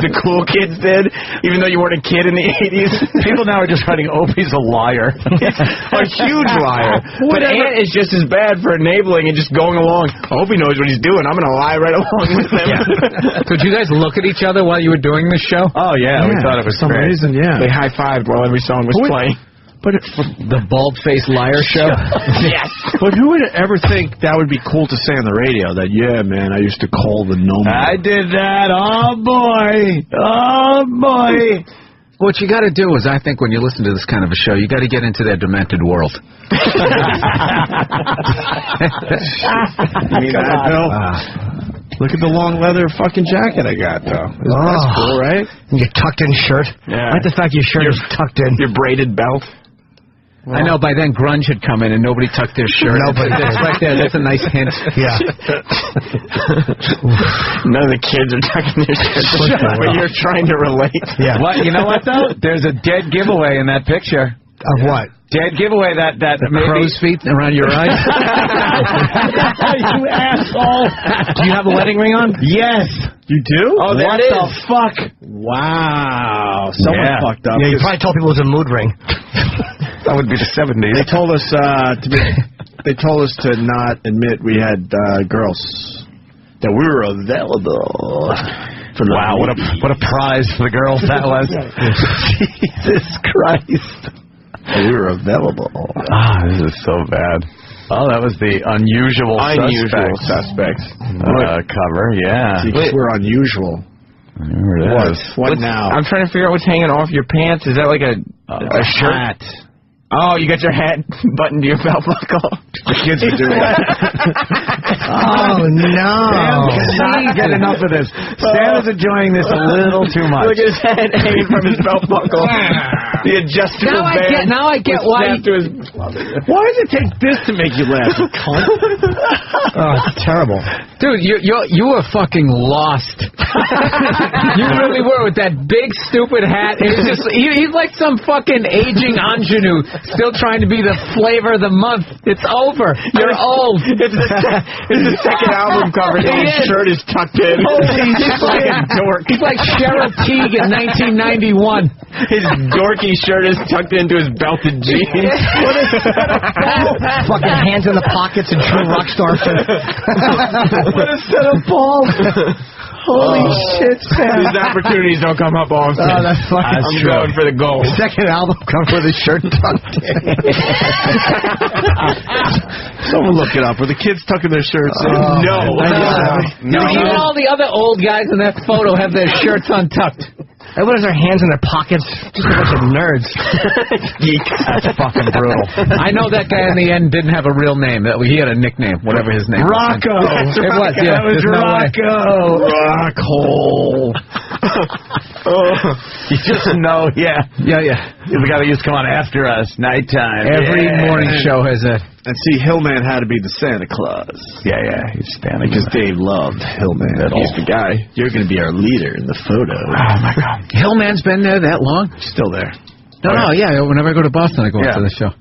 Speaker 3: the cool kids did? Even though you weren't a kid in the 80s?
Speaker 1: People now are just writing Opie's a liar.
Speaker 3: A huge liar. But Ant is just as bad for enabling and just going along. Opie knows what he's doing. I'm going to lie right along with him.
Speaker 7: Did you guys look at each other while you were doing this show?
Speaker 1: Oh, yeah. We thought it was
Speaker 13: some reason, yeah.
Speaker 3: They high-fived while every song was playing.
Speaker 13: But
Speaker 7: the bald-faced liar show?
Speaker 3: Yes.
Speaker 13: But who would ever think that would be cool to say on the radio? That, yeah, man, I used to call the number.
Speaker 1: I did that. Oh, boy. Oh, boy.
Speaker 7: What you got to do is, I think, when you listen to this kind of a show, you got to get into their demented world.
Speaker 13: You mean that, Bill? Look at the long leather fucking jacket I got, though. That's cool, right?
Speaker 4: Your tucked-in shirt.
Speaker 3: Yeah.
Speaker 4: I like the fact your shirt is tucked in.
Speaker 3: Your braided belt.
Speaker 7: I know, by then grunge had come in and nobody tucked their shirt.
Speaker 4: Nobody.
Speaker 7: That's right there. That's a nice hint.
Speaker 4: Yeah.
Speaker 3: None of the kids are tucking their shirts. But you're trying to relate.
Speaker 4: Yeah.
Speaker 1: What? You know what, though? There's a dead giveaway in that picture.
Speaker 4: Of what?
Speaker 1: Dead giveaway, that
Speaker 7: crow's feet around your eyes.
Speaker 1: You asshole!
Speaker 7: Do you have a wedding ring on?
Speaker 1: Yes.
Speaker 13: You do?
Speaker 1: Oh,
Speaker 13: what
Speaker 1: the fuck?
Speaker 13: Wow. Someone fucked up.
Speaker 4: Yeah, you probably told people it was a mood ring.
Speaker 1: That would be the 70s.
Speaker 13: They told us to not admit we had girls, that we were available.
Speaker 1: Wow, what a prize for the girls that was. Jesus Christ.
Speaker 13: We were available.
Speaker 1: This is so bad. Oh, that was the Unusual
Speaker 3: Suspects
Speaker 1: cover, yeah.
Speaker 13: See, we're unusual. What now?
Speaker 3: I'm trying to figure out what's hanging off your pants. Is that like a shirt?
Speaker 1: Hat.
Speaker 3: Oh, you got your hat buttoned to your belt buckle.
Speaker 13: The kids are doing that.
Speaker 4: Oh, no.
Speaker 1: Sam cannot get enough of this. Sam is enjoying this a little too much.
Speaker 3: Look at his head hanging from his belt buckle. The adjustable band.
Speaker 7: Now I get why.
Speaker 13: Why does it take this to make you laugh, you cunt?
Speaker 4: Oh, it's terrible.
Speaker 7: Dude, you were fucking lost. You really were with that big, stupid hat. It was just, he's like some fucking aging ingenue still trying to be the flavor of the month. It's over. You're old.
Speaker 3: It's the second album cover. His shirt is tucked in.
Speaker 7: He's like a dork. He's like Sheriff Teague in 1991.
Speaker 3: His dorky shirt is tucked into his belted jeans.
Speaker 4: Fucking hands in the pockets and true rock star.
Speaker 1: What a set of balls.
Speaker 4: Holy shit, Sam.
Speaker 3: These opportunities don't come up often.
Speaker 4: Oh, that's fucking
Speaker 3: I'm going for the gold.
Speaker 4: Second album comes with a shirt tucked in.
Speaker 13: Someone look it up. Are the kids tucking their shirts in?
Speaker 7: No. Even all the other old guys in that photo have their shirts untucked.
Speaker 4: Everyone has their hands in their pockets. Just a bunch of nerds.
Speaker 1: Geeks. That's fucking brutal.
Speaker 7: I know that guy in the end didn't have a real name. He had a nickname, whatever his name
Speaker 13: Rocco.
Speaker 7: was. It was, yeah.
Speaker 13: That was Rocco. Rockhole.
Speaker 1: You just know, yeah.
Speaker 7: Yeah.
Speaker 1: The guy that used to come on after us, nighttime.
Speaker 7: Every morning show has that.
Speaker 13: And see, Hillman had to be the Santa Claus.
Speaker 1: Yeah, he's standing.
Speaker 13: Because Dave loved Hillman. He's the guy. You're going to be our leader in the photo.
Speaker 1: Oh, my God.
Speaker 7: Hillman's been there that long?
Speaker 13: Still there.
Speaker 7: No, yeah. Whenever I go to Boston, I go up to the show.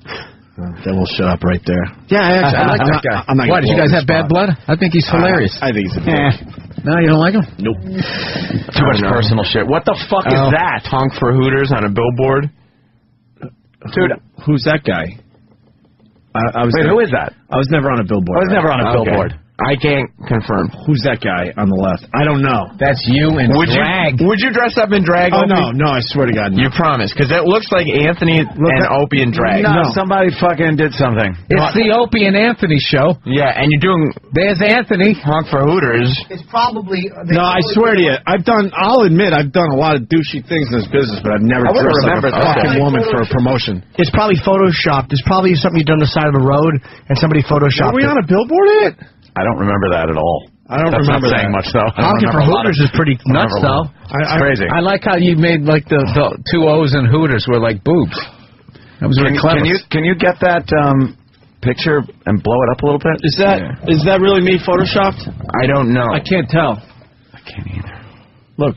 Speaker 13: Then we'll shut up right there.
Speaker 7: Yeah, I like that guy. Why, did you guys have bad blood? I think he's hilarious.
Speaker 13: I think he's a dick.
Speaker 7: No, you don't like him?
Speaker 13: Nope.
Speaker 1: Too much personal shit. What the fuck is that?
Speaker 3: Honk for Hooters on a billboard.
Speaker 13: Dude, who's that guy?
Speaker 1: Wait, who is that?
Speaker 13: I was never on a billboard.
Speaker 1: I was never on a billboard.
Speaker 3: I can't confirm.
Speaker 13: Who's that guy on the left? I don't know.
Speaker 7: That's you in drag.
Speaker 3: Would you dress up in drag?
Speaker 13: Oh,
Speaker 3: Opie?
Speaker 13: no, I swear to God. No.
Speaker 3: You promise, because it looks like Anthony and Opie in drag.
Speaker 1: No, somebody fucking did something.
Speaker 7: It's the Opie and Anthony show.
Speaker 3: Yeah, and you're doing...
Speaker 7: There's Anthony.
Speaker 3: Honk for Hooters.
Speaker 4: It's probably...
Speaker 13: No, I swear to you, I'll admit, I've done a lot of douchey things in this business, but I've never dressed like a fucking woman for a promotion.
Speaker 4: It's probably photoshopped. It's probably something you've done on the side of the road, and somebody photoshopped
Speaker 13: Were we on a billboard in it?
Speaker 1: I don't remember that at all.
Speaker 13: I don't
Speaker 1: That's
Speaker 13: remember
Speaker 1: not saying much, though.
Speaker 4: Honking for Hooters is pretty nuts, though.
Speaker 1: It's crazy.
Speaker 7: I like how you made, like, the two O's in Hooters were like boobs. That was really clever.
Speaker 1: Can you get that picture and blow it up a little bit?
Speaker 13: Is that really me photoshopped?
Speaker 3: I don't know.
Speaker 13: I can't tell.
Speaker 1: I can't either.
Speaker 13: Look,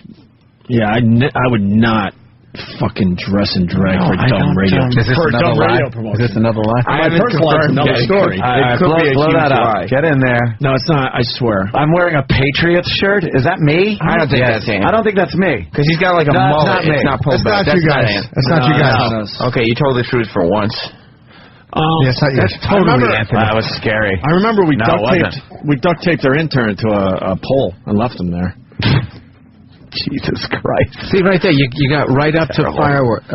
Speaker 13: yeah, I would not fucking dress and drag for dumb radio.
Speaker 7: Is this another lie? Is this another lie?
Speaker 13: My personal life's another story.
Speaker 3: It could be a
Speaker 1: blow that
Speaker 3: lie.
Speaker 1: up. Get in there.
Speaker 13: No, it's not. I swear.
Speaker 1: I'm wearing a Patriots shirt. Is that me?
Speaker 3: I don't think that's him.
Speaker 1: I don't think that's me.
Speaker 3: Because he's got like a mullet. It's not pulled back.
Speaker 4: That's not you guys. That's not you guys.
Speaker 3: Okay, you told the truth for once.
Speaker 4: Yes, that's totally Anthony.
Speaker 1: That was scary.
Speaker 13: I remember we duct taped their intern to a pole and left him there.
Speaker 1: Jesus Christ.
Speaker 7: See, right there, you got right up to fireworks.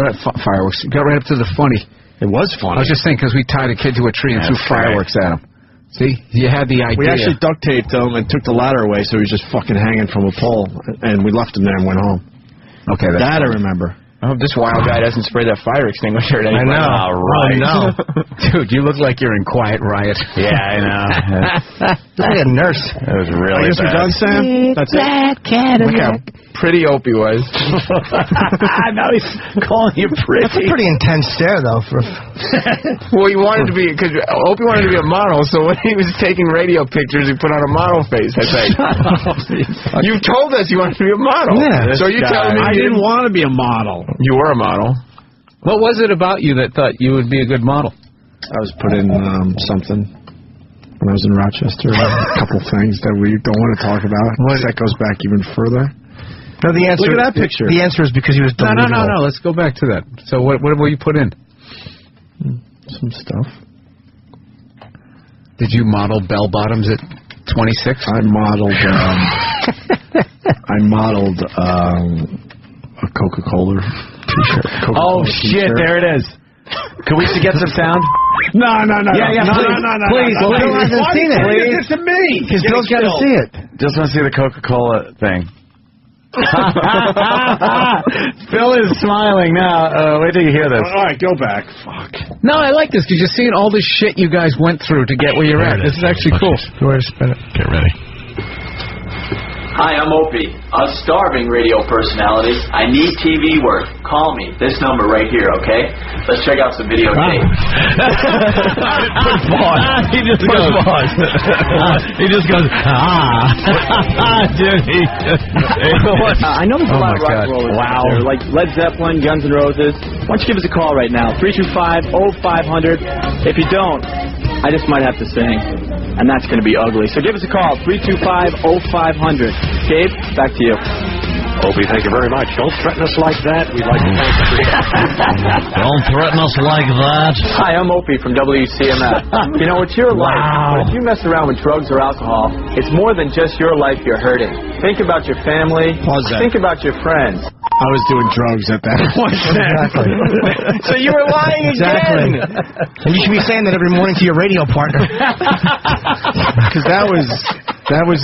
Speaker 7: You got right up to the funny.
Speaker 13: It was funny.
Speaker 7: I was just thinking, because we tied a kid to a tree and threw fireworks at him. See? You had the idea.
Speaker 13: We actually duct taped him and took the ladder away, so he was just fucking hanging from a pole, and we left him there and went home.
Speaker 7: Okay,
Speaker 13: that I remember.
Speaker 3: I hope this wild guy doesn't spray that fire extinguisher at anybody.
Speaker 7: I know.
Speaker 1: Right.
Speaker 7: Oh, no. Dude, you look like you're in Quiet Riot.
Speaker 1: Yeah, I know.
Speaker 4: Look like a nurse.
Speaker 1: It was really
Speaker 13: I guess we're done, Sam? That's it?
Speaker 3: Look how pretty Opie was.
Speaker 1: Now he's calling you pretty.
Speaker 4: That's a pretty intense stare, though.
Speaker 3: Well, he wanted to be, because Opie wanted to be a model, so when he was taking radio pictures, he put on a model face. I think. You told us you wanted to be a model.
Speaker 4: Yeah.
Speaker 3: So you telling me
Speaker 13: I didn't want to be a model.
Speaker 3: You were a model.
Speaker 7: What was it about you that thought you would be a good model?
Speaker 13: I was put in something when I was in Rochester. A couple things that we don't want to talk about. That goes back even further.
Speaker 4: No, the answer.
Speaker 13: Look at that picture.
Speaker 4: The answer is because he was delusional.
Speaker 7: No. Let's go back to that. So what will you put in?
Speaker 13: Some stuff.
Speaker 7: Did you model bell bottoms at 26?
Speaker 13: I modeled a Coca-Cola t-shirt.
Speaker 1: Oh shit! There it is. Can we get some sound?
Speaker 13: No.
Speaker 1: Yeah, please.
Speaker 4: Well, Bill hasn't seen it.
Speaker 13: Please. It's to me.
Speaker 4: Because Bill's got to see it.
Speaker 1: Just want to see the Coca-Cola thing. Phil is smiling now. Wait till you hear this.
Speaker 13: All right, go back. Fuck.
Speaker 7: No, I like this because you're seeing all this shit you guys went through to get where you're at. This is actually cool.
Speaker 4: Go ahead and spin it.
Speaker 6: Get ready.
Speaker 15: Hi, I'm Opie, a starving radio personality. I need TV work. Call me. This number right here, okay? Let's check out some videotape.
Speaker 6: Put pause. He just goes. He just goes. Dude,
Speaker 15: I know there's a lot of rock and rollers out there, like Led Zeppelin, Guns N' Roses. Why don't you give us a call right now? 325-0500. If you don't, I just might have to sing. And that's going to be ugly. So give us a call, 325-0500. Gabe, back to you.
Speaker 16: Opie, thank you very much. Don't threaten us like that. We'd like to thank you for
Speaker 11: Don't threaten us like that.
Speaker 15: Hi, I'm Opie from WCMF. You know, it's your life, but if you mess around with drugs or alcohol, it's more than just your life you're hurting. Think about your family.
Speaker 2: Pause that.
Speaker 15: Think about your friends.
Speaker 2: I was doing drugs at that point.
Speaker 4: Exactly.
Speaker 3: So you were lying
Speaker 4: Exactly.
Speaker 3: again.
Speaker 4: And you should be saying that every morning to your radio partner.
Speaker 2: Because that was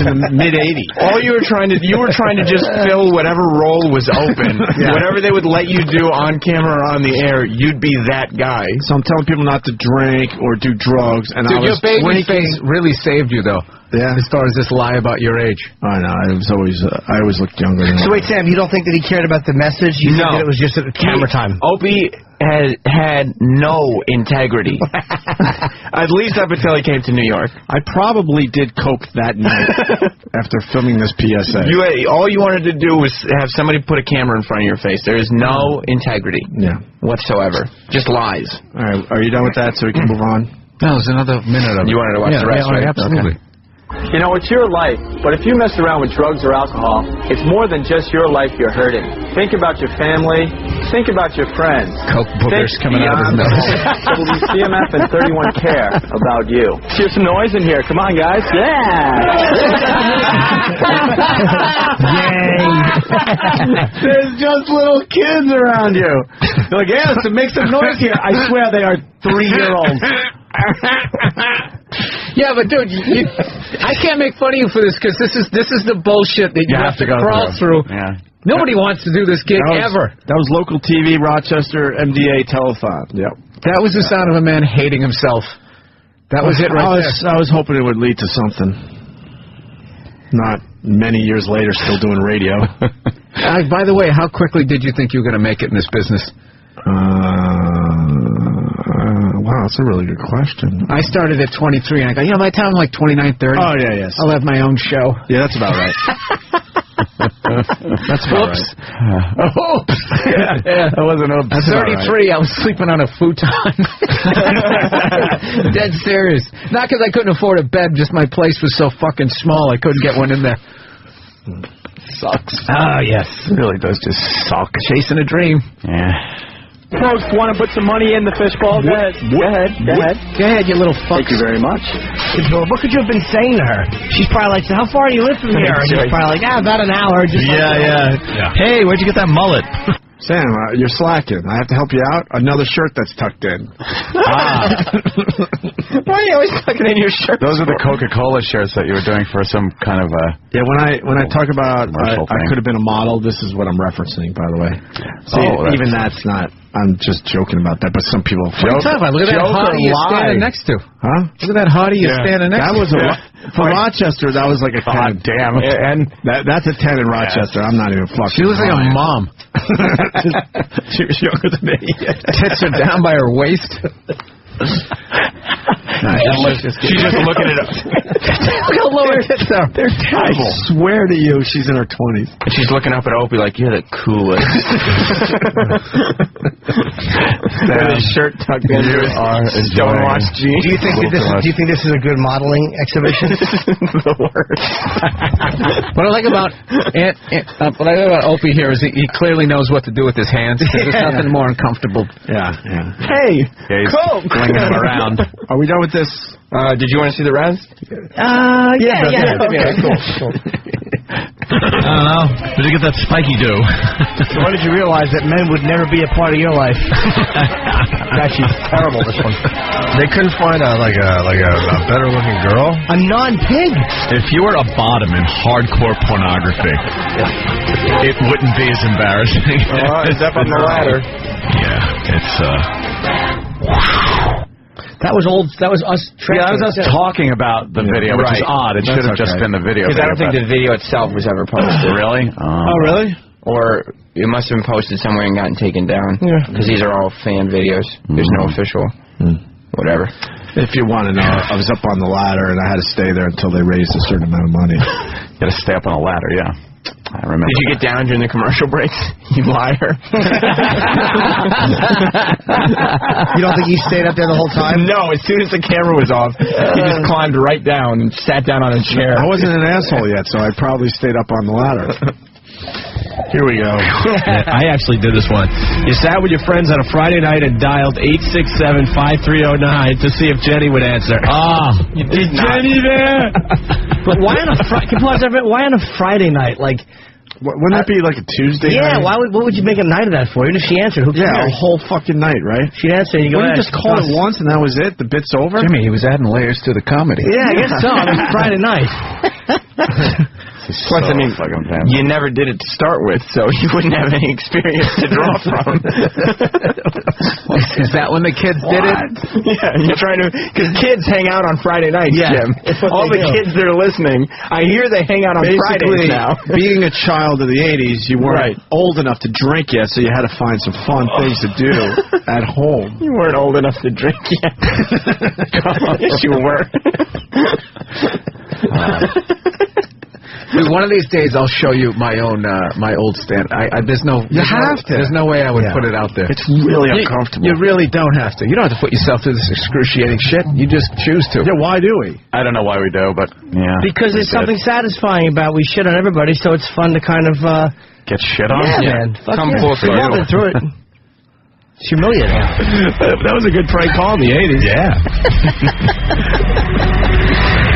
Speaker 2: in the mid-'80s.
Speaker 3: All you were trying to just fill whatever role was open.
Speaker 2: Yeah.
Speaker 3: Whatever they would let you do on camera or on the air, you'd be that guy.
Speaker 2: So I'm telling people not to drink or do drugs. And
Speaker 7: Dude,
Speaker 2: I was
Speaker 7: your baby
Speaker 2: drinking.
Speaker 7: face really saved you, though.
Speaker 2: Yeah.
Speaker 7: As far as this lie about your age.
Speaker 2: I know. I always looked younger than
Speaker 4: So wait, Sam, you don't think that he cared about the message? You think that it was just at camera time?
Speaker 3: Opie had no integrity. At least up until he came to New York.
Speaker 2: I probably did coke that night after filming this PSA.
Speaker 3: All you wanted to do was have somebody put a camera in front of your face. There is no integrity whatsoever. Just lies.
Speaker 2: All right. Are you done with that so we can move on?
Speaker 7: No, there's another minute of it.
Speaker 3: You wanted to watch the rest, right?
Speaker 7: Absolutely.
Speaker 3: Okay.
Speaker 15: You know, it's your life, but if you mess around with drugs or alcohol, it's more than just your life you're hurting. Think about your family. Think about your friends.
Speaker 7: Coke boogers coming out of his nose.
Speaker 15: WCMF and 31 care about you. Here's some noise in here. Come on, guys. Yeah!
Speaker 4: Yay!
Speaker 2: There's just little kids around you.
Speaker 11: They're like, yeah, so make some noise here. I swear they are 3-year-olds.
Speaker 7: Yeah, but dude, I can't make fun of you for this because this is the bullshit that you have to crawl through.
Speaker 2: Yeah.
Speaker 7: Nobody wants to do this gig ever.
Speaker 2: That was local TV, Rochester, MDA telethon. Yep.
Speaker 7: That was the sound of a man hating himself. That was it right there.
Speaker 2: I was hoping it would lead to something. Not many years later, still doing radio.
Speaker 7: By the way, how quickly did you think you were going to make it in this business?
Speaker 2: Wow, that's a really good question.
Speaker 7: I started at 23, and I go, by the time I'm like 29, 30,
Speaker 2: oh, yeah, yes.
Speaker 7: I'll have my own show.
Speaker 2: Yeah, that's about right. That's about right.
Speaker 7: Oops. Yeah.
Speaker 2: That wasn't oops.
Speaker 7: At 33, I was sleeping on a futon. Dead serious. Not because I couldn't afford a bed, just my place was so fucking small I couldn't get one in there.
Speaker 3: Sucks.
Speaker 7: Ah, yes.
Speaker 3: It really does just suck.
Speaker 7: Chasing a dream.
Speaker 3: Yeah.
Speaker 15: Folks, want to put some money in the fishbowl? Go ahead. Go ahead,
Speaker 7: you little fuck.
Speaker 15: Thank you very much.
Speaker 4: What could you have been saying to her? She's probably like, how far do you live from here? And he's probably like, about an hour. Just
Speaker 11: Hey, where'd you get that mullet?
Speaker 2: Sam, you're slacking. I have to help you out. Another shirt that's tucked in.
Speaker 3: Why are you always tucking in your shirt?
Speaker 1: Those are the Coca-Cola shirts that you were doing for some kind of a...
Speaker 2: Yeah, when I talk about I could have been a model, this is what I'm referencing, by the way. See, even that's not... I'm just joking about that, but some people...
Speaker 7: Look at that hottie you're standing next to.
Speaker 2: Huh?
Speaker 7: Look at that hottie you're standing next to.
Speaker 2: That was for Rochester, that was like a 10.
Speaker 1: Damn.
Speaker 2: And that's a 10 in Rochester. I'm not even fucking...
Speaker 7: She looks like a mom.
Speaker 2: She was younger than me.
Speaker 7: Tits are down by her waist.
Speaker 3: She's just looking at us.
Speaker 7: Look how low her tits are.
Speaker 2: They're terrible. I swear to you, she's in her 20s.
Speaker 3: And she's looking up at Opie like, you're the coolest. With his shirt tucked in.
Speaker 1: You are
Speaker 3: Stonewashed jeans.
Speaker 4: Do you think this is a good modeling exhibition?
Speaker 3: The worst.
Speaker 7: What I like about Opie here is he clearly knows what to do with his hands. There's nothing more uncomfortable.
Speaker 2: Yeah.
Speaker 3: Hey,
Speaker 1: Coke! Flinging him around.
Speaker 2: Are we done with this?
Speaker 3: Did you want to see the rest?
Speaker 4: Yeah.
Speaker 7: Okay, cool.
Speaker 11: I don't know. Did you get that spiky do?
Speaker 4: So when did you realize that men would never be a part of your life? Actually, terrible, this one.
Speaker 13: They couldn't find a better looking girl?
Speaker 4: A non-pig.
Speaker 11: If you were a bottom in hardcore pornography, it wouldn't be as embarrassing.
Speaker 3: It's up on the ladder.
Speaker 11: Yeah, it's
Speaker 4: That was old. That was us.
Speaker 1: Yeah, that was us talking about the video, which is odd. It should have just been the video.
Speaker 3: Because I don't think the video itself was ever posted.
Speaker 1: Really?
Speaker 2: Oh, really?
Speaker 3: Or it must have been posted somewhere and gotten taken down.
Speaker 4: Yeah.
Speaker 3: Because these are all fan videos. There's no official. Whatever.
Speaker 2: If you want to know, I was up on the ladder and I had to stay there until they raised a certain amount of money.
Speaker 1: You got to stay up on a ladder, yeah. I remember.
Speaker 3: Did you get down during the commercial breaks? You liar.
Speaker 4: You don't think you stayed up there the whole time?
Speaker 3: No, as soon as the camera was off, he just climbed right down and sat down on a chair.
Speaker 2: I wasn't an asshole yet, so I probably stayed up on the ladder.
Speaker 13: Here we go.
Speaker 6: I actually did this one. You sat with your friends on a Friday night and dialed 867-5309 to see if Jenny would answer.
Speaker 4: You
Speaker 6: is Jenny there?
Speaker 4: But why on a Friday night? Like,
Speaker 13: wouldn't that be like a Tuesday night?
Speaker 4: Yeah, what would you make a night of that for? Even if she answered, who cares?
Speaker 13: Yeah, a whole fucking night, right?
Speaker 4: She'd answer, and you go,
Speaker 13: Wouldn't you just call it once and that was it? The bit's over?
Speaker 1: Jimmy, he was adding layers to the comedy.
Speaker 4: Yeah, I guess so. I mean, Friday night.
Speaker 3: Plus, I mean, you never did it to start with, so you wouldn't have any experience to draw from.
Speaker 7: Is that when the kids did it?
Speaker 3: Yeah, you're trying to... Because kids hang out on Friday nights, Jim. All the kids that are listening, I hear they hang out on Fridays now.
Speaker 13: Being a child of the 80s, you weren't old enough to drink yet, so you had to find some fun things to do at home.
Speaker 3: You weren't old enough to drink yet. Yes, you were.
Speaker 7: Dude, one of these days I'll show you my own my old stand. There's no There's no way I would put it out there.
Speaker 13: It's really uncomfortable.
Speaker 7: You really don't have to. You don't have to put yourself through this excruciating shit. You just choose to.
Speaker 13: Yeah, why do we?
Speaker 1: I don't know why we do, but yeah.
Speaker 4: Because there's something satisfying about we shit on everybody, so it's fun to kind of
Speaker 1: get shit on.
Speaker 4: Yeah, man.
Speaker 3: Come full circle.
Speaker 4: We've all been through it. It's humiliating.
Speaker 6: That was a good prank call in the 80s.
Speaker 1: Yeah.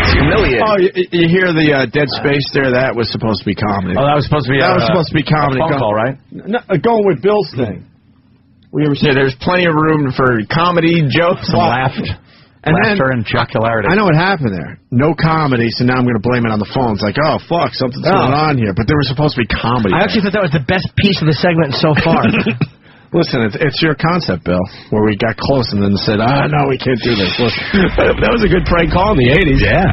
Speaker 1: Humiliating.
Speaker 13: Oh, you hear the dead space there? That was supposed to be comedy.
Speaker 1: Oh, that was supposed to be.
Speaker 13: That was supposed to be comedy.
Speaker 1: A phone call, right?
Speaker 13: No, going with Bill's thing.
Speaker 3: There's plenty of room for comedy, jokes,
Speaker 1: some laughter, and jocularity.
Speaker 13: I know what happened there. No comedy, so now I'm going to blame it on the phone. It's like, oh fuck, something's going on here. But there was supposed to be comedy.
Speaker 4: I actually thought that was the best piece of the segment so far.
Speaker 13: Listen, it's your concept, Bill, where we got close and then said, no, we can't do this. Listen,
Speaker 6: that was a good prank call in the 80s.
Speaker 1: Yeah.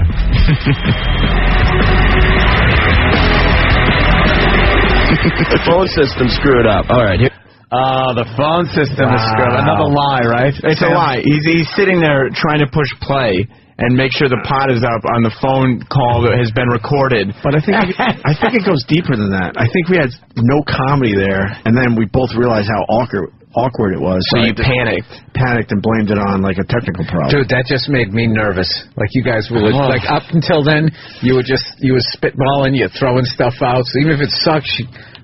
Speaker 6: The phone system screwed up. All right, here.
Speaker 1: The phone system is screwed up. Another lie, right?
Speaker 3: It's a lie. He's sitting there trying to push play and make sure the pot is up on the phone call that has been recorded.
Speaker 13: But I think it goes deeper than that. I think we had no comedy there, and then we both realized how awkward it was.
Speaker 3: So you panicked
Speaker 13: and blamed it on like a technical problem.
Speaker 7: Dude, that just made me nervous. Like you guys were like up until then, you were spitballing, you're throwing stuff out. So even if it sucks,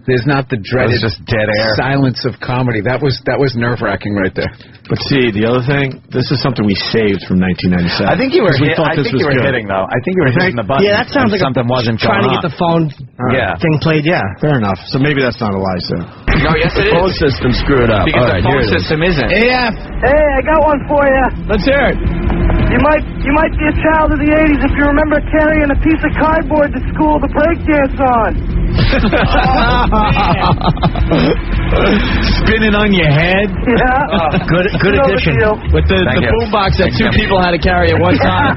Speaker 7: there's not the dreaded
Speaker 1: just dead air
Speaker 7: silence of comedy. That was nerve-wracking right there.
Speaker 13: But see, the other thing, this is something we saved from 1997.
Speaker 1: I think you were hitting though. I think you were hitting the button.
Speaker 4: Yeah, that sounds like
Speaker 1: something wasn't
Speaker 4: trying to
Speaker 1: going
Speaker 4: get the phone thing played. Yeah,
Speaker 13: fair enough. So maybe that's not a lie, sir.
Speaker 3: No, yes it is.
Speaker 6: The phone system screwed up.
Speaker 3: Because the phone system isn't.
Speaker 12: Yeah. Hey, I got one for you.
Speaker 6: Let's hear it.
Speaker 12: You might be a child of the 80s if you remember carrying a piece of cardboard to school to breakdance on.
Speaker 6: Spinning on your head.
Speaker 12: Yeah.
Speaker 4: Good addition.
Speaker 6: With the boombox that two people had to carry at one time.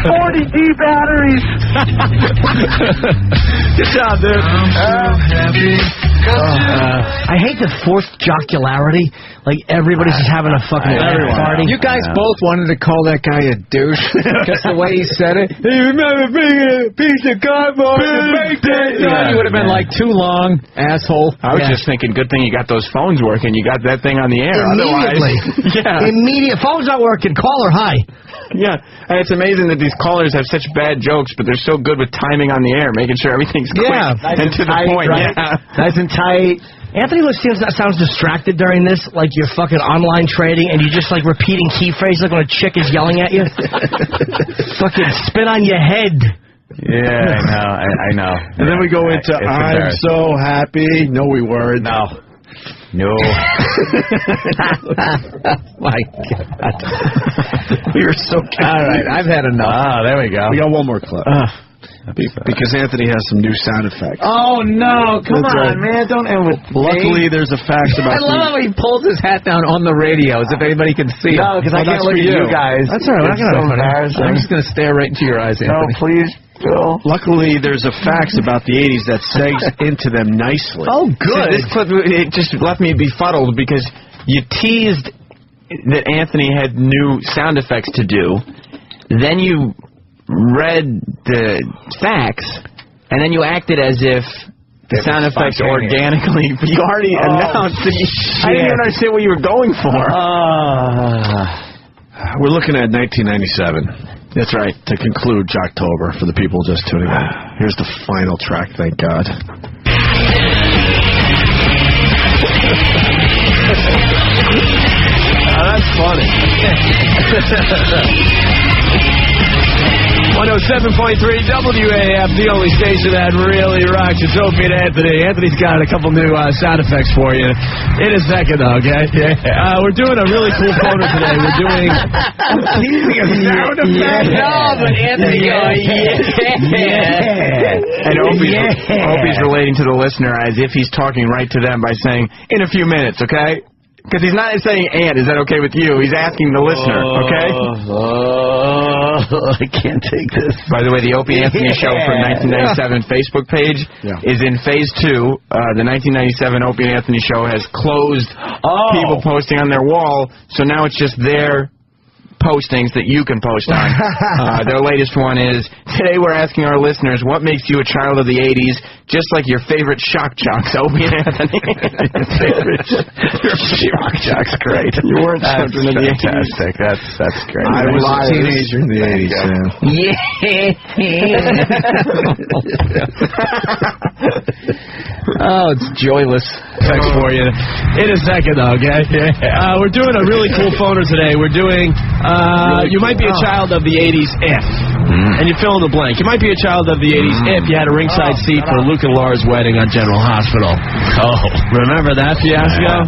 Speaker 12: 40 D batteries.
Speaker 6: Good job, dude.
Speaker 4: I'm so happy. I hate the forced jocularity. Like everybody's just having a fucking party.
Speaker 7: You guys both wanted to call that guy a douche just the way he said it.
Speaker 6: Hey, remember bringing a piece of cardboard to breakdance?
Speaker 7: You would have been like too long, asshole.
Speaker 3: I was just thinking, good thing you got those phones working. You got that thing on the air.
Speaker 4: Immediately. Immediate. Phone's not working. Call her. Hi.
Speaker 3: Yeah, and it's amazing that these callers have such bad jokes, but they're so good with timing on the air, making sure everything's quick and to the point.
Speaker 4: Right?
Speaker 3: Yeah.
Speaker 4: Nice and tight. Anthony sounds distracted during this, like you're fucking online trading and you're just like repeating key phrases like when a chick is yelling at you. Fucking spin on your head.
Speaker 1: Yeah, I know.
Speaker 13: And then we go into I'm so happy. No, we weren't.
Speaker 1: No.
Speaker 4: My God.
Speaker 13: We were so
Speaker 4: all right, I've had enough.
Speaker 1: There we go.
Speaker 13: We got one more clip. Because Anthony has some new sound effects.
Speaker 7: Oh, no. Come on, man. Don't end with
Speaker 13: Luckily, there's a fact about
Speaker 7: I love how he pulls his hat down on the radio as if anybody can see it.
Speaker 1: No, because I can't look at you guys.
Speaker 4: That's all right.
Speaker 7: I'm just going to stare right into your eyes, Anthony.
Speaker 1: No, please. Bill.
Speaker 13: Luckily, there's a facts about the 80s that segs into them nicely.
Speaker 4: Oh, good.
Speaker 3: See, this clip, it just left me befuddled because you teased that Anthony had new sound effects to do. Then you read the facts, and then you acted as if the sound effects organically. You already announced that I didn't even understand what you were going for.
Speaker 13: We're looking at 1997. That's right, to conclude Jocktober for the people just tuning in. Here's the final track, thank God.
Speaker 6: That's funny. 107.3 WAAF, the only station that really rocks. It's Opie and Anthony. Anthony's got a couple new sound effects for you in a second, though, okay? We're doing a really cool photo today. We're doing...
Speaker 11: teasing a sound effect.
Speaker 3: No, but Anthony going, yeah. And Opie's relating to the listener as if he's talking right to them by saying, in a few minutes, okay? Because he's not saying, and, is that okay with you? He's asking the listener, okay?
Speaker 11: I can't take this.
Speaker 3: By the way, the Opie Anthony Show from 1997 Facebook page is in Phase 2. The 1997 Opie and Anthony Show has closed people posting on their wall, so now it's just their postings that you can post on. Their latest one is, today we're asking our listeners, what makes you a child of the 80s, just like your favorite shock jocks, Opie and Anthony.
Speaker 11: Your shock jock's great.
Speaker 3: You weren't children of the 80s.
Speaker 1: That's great.
Speaker 2: I was a teenager in the 80s,
Speaker 7: Oh, it's joyless.
Speaker 6: Thanks for you. In a second, though, okay? We're doing a really cool photo today. We're doing, you might be a child of the 80s if, and you fill in the blank. You might be a child of the 80s if you had a ringside seat for Luke and Laura's wedding on General Hospital. Oh, remember that fiasco?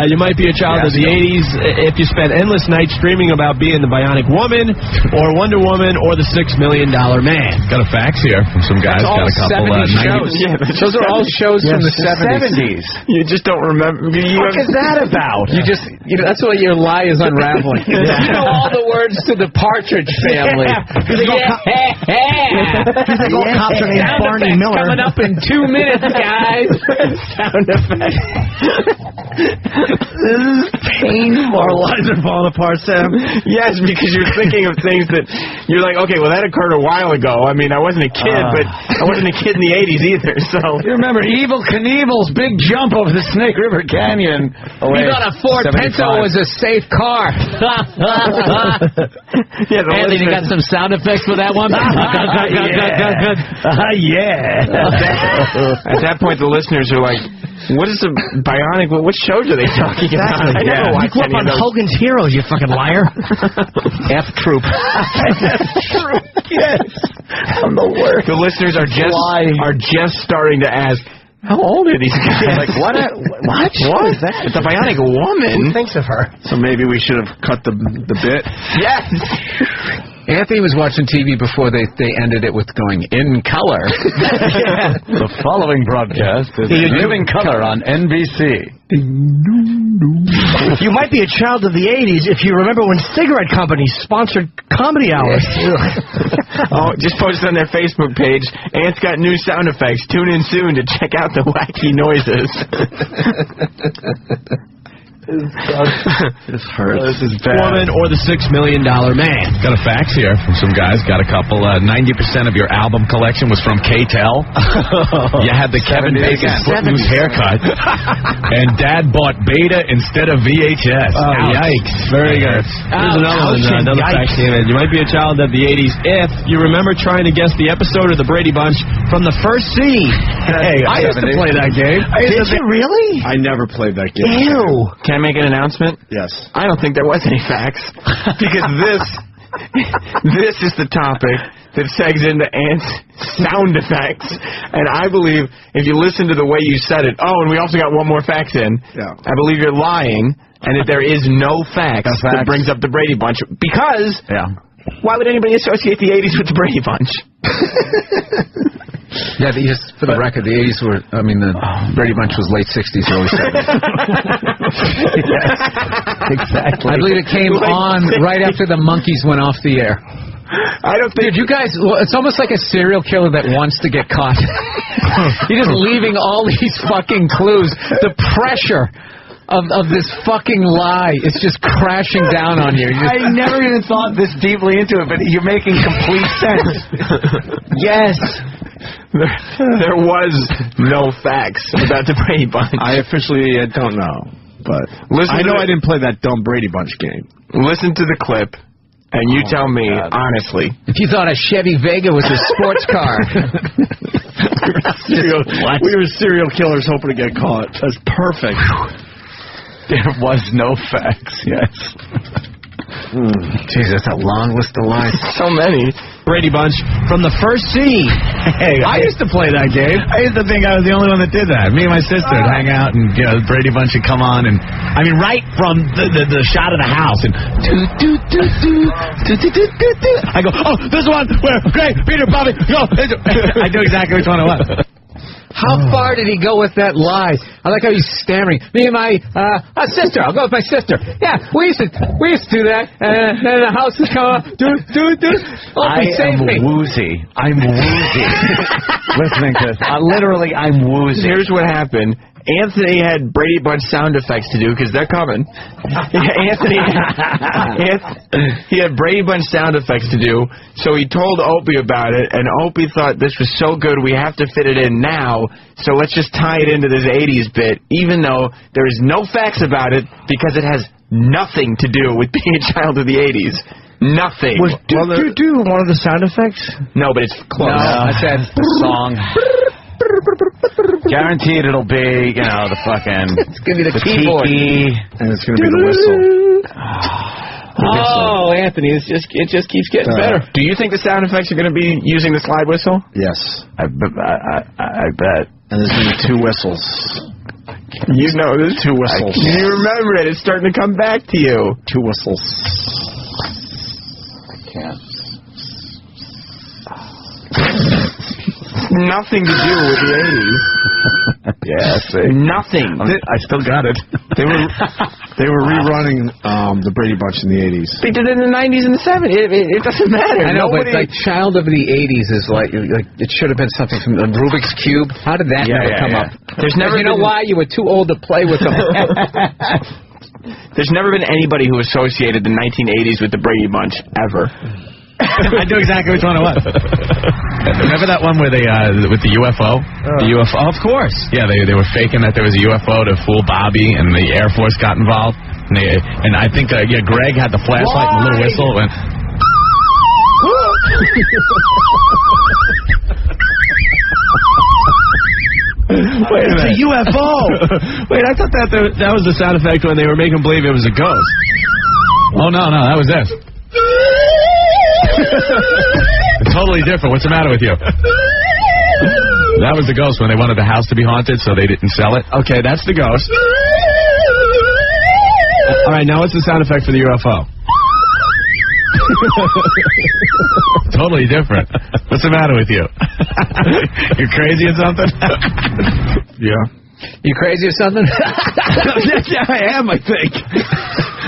Speaker 6: You might be a child of the 80s if you spent endless nights dreaming about being the Bionic Woman, or Wonder Woman, or the $6 Million Man. Got a fax here from some guys. Got a couple
Speaker 7: 70s shows. Those are all shows from the 70s.
Speaker 3: You just don't remember.
Speaker 11: What is that about?
Speaker 7: You just, that's what your lie is unraveling. You know all the words to the Partridge Family.
Speaker 4: He's like, all cops are named Barney Miller.
Speaker 7: Coming up in 2 minutes, guys.
Speaker 3: Sound effects.
Speaker 11: This is painful.
Speaker 13: Our lives are falling apart, Sam.
Speaker 3: Yes, because you're thinking of things that you're like, okay, well, that occurred a while ago. I mean, I wasn't a kid, but I wasn't a kid in the 80s either, so...
Speaker 11: You remember Evel Knievel's big jump over the Snake River Canyon.
Speaker 7: He thought a Ford Pinto was a safe car. Anthony, you got some sound effects for that one?
Speaker 3: At that point, the listeners are like, what is a Bionic? What shows are they talking about? I never watched
Speaker 4: you grew up on Hogan's Heroes, you fucking liar.
Speaker 11: F Troop. Yes. I'm the worst.
Speaker 3: The listeners are just starting to ask, how old are these guys?
Speaker 11: Like, what is that?
Speaker 3: It's a Bionic Woman.
Speaker 4: Who thinks of her?
Speaker 2: So maybe we should have cut the bit.
Speaker 3: Yes.
Speaker 7: Anthony was watching TV before they ended it with going in color.
Speaker 11: The following broadcast is Living Color on NBC.
Speaker 4: You might be a child of the 80s if you remember when cigarette companies sponsored comedy hours.
Speaker 3: Just posted on their Facebook page. Ant's got new sound effects. Tune in soon to check out the wacky noises.
Speaker 11: This hurts. This is bad.
Speaker 6: Woman or the $6 Million Man. Got a fax here from some guys. Got a couple. 90% of your album collection was from K-Tel. You had the Kevin Bacon footloose haircut. And Dad bought Beta instead of VHS. Yikes. Very good. Here's another fax here. You might be a child of the 80s if you remember trying to guess the episode of the Brady Bunch from the first scene. Hey, I used to play that game.
Speaker 4: Did you really?
Speaker 2: I never played that game.
Speaker 4: Ew.
Speaker 3: Can I make an announcement?
Speaker 2: Yes.
Speaker 3: I don't think there was any facts. Because this is the topic that segs into Ant's sound effects. And I believe if you listen to the way you said it, and we also got one more fax in.
Speaker 2: Yeah.
Speaker 3: I believe you're lying and that there is no facts that brings up the Brady Bunch. Because why would anybody associate the 80s with the Brady Bunch?
Speaker 7: Yeah, just for the record, the 80s were, the Brady Bunch was late 60s, early 70s.
Speaker 11: Yes, exactly.
Speaker 7: I believe it came on right after the Monkees went off the air.
Speaker 3: I don't think...
Speaker 7: Dude, you guys, it's almost like a serial killer that wants to get caught. You're just leaving all these fucking clues. The pressure of this fucking lie is just crashing down on you.
Speaker 11: I never even thought this deeply into it, but you're making complete sense. Yes.
Speaker 3: There was no facts about the Brady Bunch.
Speaker 2: I officially don't know, but I know I didn't play that dumb Brady Bunch game.
Speaker 3: Listen to the clip, and you tell me, honestly.
Speaker 7: If you thought a Chevy Vega was a sports car.
Speaker 13: We were serial killers hoping to get caught. That's perfect.
Speaker 1: There was no facts, yes. Jeez, that's a long list of lies.
Speaker 3: So many.
Speaker 6: Brady Bunch from the first scene. Hey, I used to play that game. I used to think I was the only one that did that. Me and my sister would hang out, and Brady Bunch would come on, and I mean, right from the shot of the house, and I go, oh, this one where Greg, Peter, Bobby, go. I knew exactly which one it was.
Speaker 7: How far did he go with that lie? I like how he's stammering. Me and my sister. I'll go with my sister. Yeah, we used to do that. And then the house would come up. Do.
Speaker 1: I am woozy. I'm woozy. Listening to this. Literally, I'm woozy.
Speaker 3: Here's what happened. Anthony had Brady Bunch sound effects to do because they're coming. He had Brady Bunch sound effects to do, so he told Opie about it, and Opie thought this was so good we have to fit it in now, so let's just tie it into this 80s bit, even though there is no facts about it because it has nothing to do with being a child of the 80s. Nothing.
Speaker 4: Was do one of the sound effects?
Speaker 3: No, but it's close.
Speaker 1: No, I said the song. Guaranteed it'll be, the fucking...
Speaker 7: It's going to be the keyboard.
Speaker 1: Tiki,
Speaker 13: and it's going to be the whistle.
Speaker 3: Oh, Anthony, it just keeps getting better. Do you think the sound effects are going to be using the slide whistle?
Speaker 13: Yes.
Speaker 1: I bet.
Speaker 13: And there's going to be two whistles.
Speaker 3: You know, there's
Speaker 13: two whistles.
Speaker 3: You remember it. It's starting to come back to you.
Speaker 13: Two whistles.
Speaker 1: I can't.
Speaker 3: Nothing to do with the 80s.
Speaker 1: Yeah, see.
Speaker 3: Nothing.
Speaker 1: I still got it.
Speaker 13: They were rerunning the Brady Bunch in the 80s.
Speaker 3: They did it in the 90s and the 70s. It doesn't matter.
Speaker 7: I know, but like Child of the 80s is like it should have been something from the Rubik's Cube. How did that never come up?
Speaker 3: There's never.
Speaker 7: You know why? You were too old to play with them.
Speaker 3: There's never been anybody who associated the 1980s with the Brady Bunch ever.
Speaker 6: I knew exactly which one it was. Remember that one where they with the UFO? The UFO, of course. Yeah, they were faking that there was a UFO to fool Bobby, and the Air Force got involved. And I think Greg had the flashlight and the little whistle. Went. Wait a minute.
Speaker 4: It's a UFO.
Speaker 6: Wait, I thought that was the sound effect when they were making believe it was a ghost. Oh no, that was this. Totally different. What's the matter with you? That was the ghost when they wanted the house to be haunted, so they didn't sell it. Okay, that's the ghost. All right, now what's the sound effect for the UFO? Totally different. What's the matter with you? You crazy or something?
Speaker 13: Yeah.
Speaker 7: You crazy or something?
Speaker 13: Yeah, I am, I think.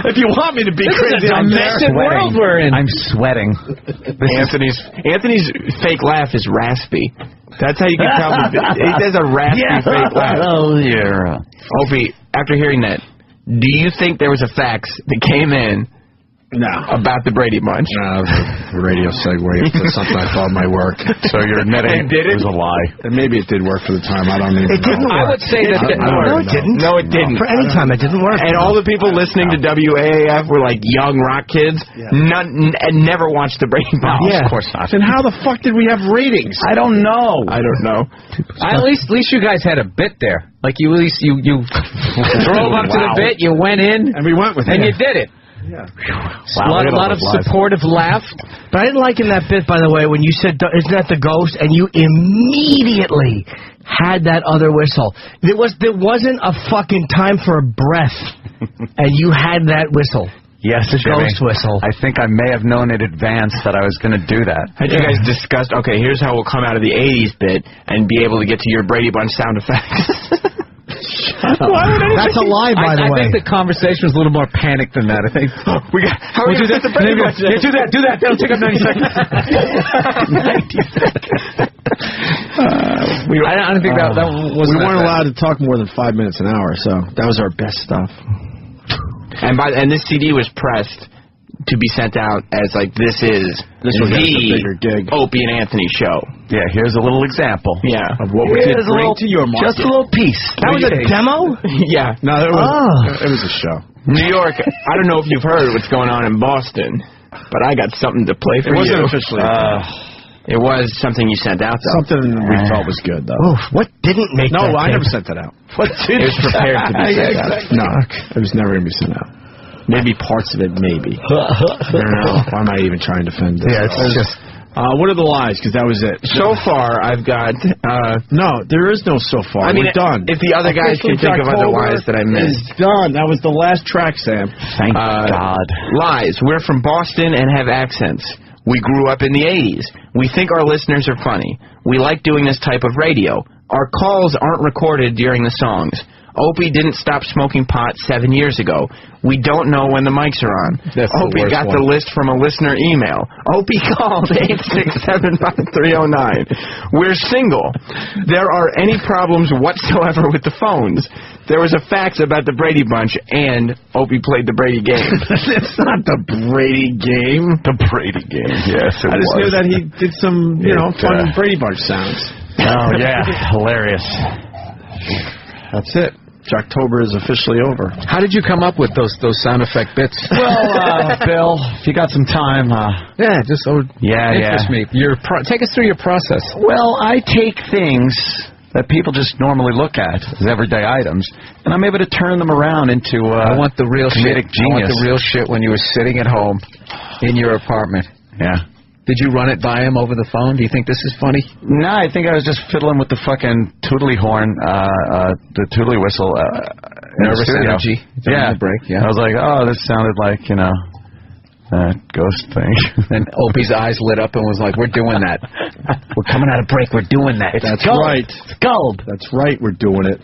Speaker 13: If you want me to be crazy,
Speaker 7: I'm there. World we're in.
Speaker 1: I'm sweating.
Speaker 3: Anthony's fake laugh is raspy. That's how you can tell. He does a raspy fake laugh.
Speaker 1: Oh, yeah.
Speaker 3: Opie, after hearing that, do you think there was a fax that came in about the Brady Bunch?
Speaker 13: No, it was a radio segue into something I thought might work.
Speaker 1: So you're admitting it was a lie.
Speaker 13: And maybe it did work for the time. I don't even know.
Speaker 4: It didn't work.
Speaker 3: I would say that it didn't work.
Speaker 4: No, it didn't.
Speaker 3: No, it didn't.
Speaker 4: For any time, it didn't work.
Speaker 3: And all the people listening to WAAF were like young rock kids, and never watched the Brady Bunch.
Speaker 1: Yeah, of course not.
Speaker 13: Then how the fuck did we have ratings?
Speaker 1: I don't know.
Speaker 7: At least you guys had a bit there. Like you drove up to the bit, you went in,
Speaker 13: and we went with it,
Speaker 7: and you did it.
Speaker 13: Yeah.
Speaker 7: Wow, a lot of supportive laugh.
Speaker 4: But I didn't like in that bit, by the way, when you said, isn't that the ghost? And you immediately had that other whistle. There wasn't a fucking time for a breath, and you had that whistle.
Speaker 1: Yes,
Speaker 4: the ghost whistle.
Speaker 1: I think I may have known in advance that I was going to do that.
Speaker 3: Had you guys discussed, okay, here's how we'll come out of the 80s bit and be able to get to your Brady Bunch sound effects?
Speaker 4: That's a lie, by the way.
Speaker 7: I think the conversation was a little more panicked than that. I think
Speaker 3: how are we
Speaker 7: do that? Do that. That'll take up 90 seconds.
Speaker 1: 90 seconds.
Speaker 7: I don't think that was.
Speaker 13: We weren't allowed to talk more than 5 minutes an hour, so that was our best stuff.
Speaker 3: And this CD was pressed to be sent out as like this was the
Speaker 13: bigger gig.
Speaker 3: Opie and Anthony show.
Speaker 1: Yeah, here's a little example.
Speaker 3: Yeah,
Speaker 13: of what we could bring to your market.
Speaker 1: Just a little piece.
Speaker 4: That was a demo?
Speaker 3: Yeah.
Speaker 13: No, it was a show.
Speaker 3: New York. I don't know if you've heard what's going on in Boston, but I got something to play for you.
Speaker 13: It wasn't officially.
Speaker 3: It was something you sent out, though.
Speaker 13: Something we felt was good, though.
Speaker 4: Oof, what didn't make
Speaker 13: No,
Speaker 4: that
Speaker 13: I
Speaker 4: tape?
Speaker 13: never sent that out.
Speaker 4: What
Speaker 3: It was prepared to be sent out.
Speaker 13: No, it was never going to be sent out. Maybe parts of it, maybe. I don't know. Why am I even trying to defend this?
Speaker 4: Yeah, it's just...
Speaker 13: what are the lies? Because that was it.
Speaker 3: So far, I've got...
Speaker 13: no, there is no so far.
Speaker 3: I mean,
Speaker 13: we're done.
Speaker 3: If the other guys can think of other lies that I missed.
Speaker 13: It's done. That was the last track, Sam.
Speaker 1: Thank God.
Speaker 3: Lies. We're from Boston and have accents. We grew up in the 80s. We think our listeners are funny. We like doing this type of radio. Our calls aren't recorded during the songs. Opie didn't stop smoking pot 7 years ago. We don't know when the mics are on. Opie got the list from a listener email. Opie called 867-5309. We're single. There are any problems whatsoever with the phones. There was a fax about the Brady Bunch, and Opie played the Brady game.
Speaker 13: It's not the Brady game.
Speaker 1: The Brady game. Yes, it was.
Speaker 13: I just knew that he did some, fun Brady Bunch sounds.
Speaker 1: Oh, yeah. Hilarious.
Speaker 13: That's it. Jocktober is officially over.
Speaker 7: How did you come up with those sound effect bits?
Speaker 1: Well, Bill, if you got some time,
Speaker 7: just interest me. Take us through your process.
Speaker 1: Well, I take things that people just normally look at as everyday items, and I'm able to turn them around into
Speaker 7: I want the real
Speaker 1: comedic
Speaker 7: shit.
Speaker 1: genius.
Speaker 7: I want the real shit when you were sitting at home in your apartment.
Speaker 1: Yeah.
Speaker 7: Did you run it by him over the phone? Do you think this is funny?
Speaker 1: No, I think I was just fiddling with the fucking tootly horn, the tootly whistle.
Speaker 7: Nervous energy.
Speaker 1: Yeah.
Speaker 7: The break. Yeah.
Speaker 1: I was like, oh, this sounded like, that ghost thing.
Speaker 7: And Opie's eyes lit up and was like, we're doing that. We're coming out of break. We're doing that.
Speaker 13: That's right.
Speaker 1: It's gold.
Speaker 13: That's right. We're doing it.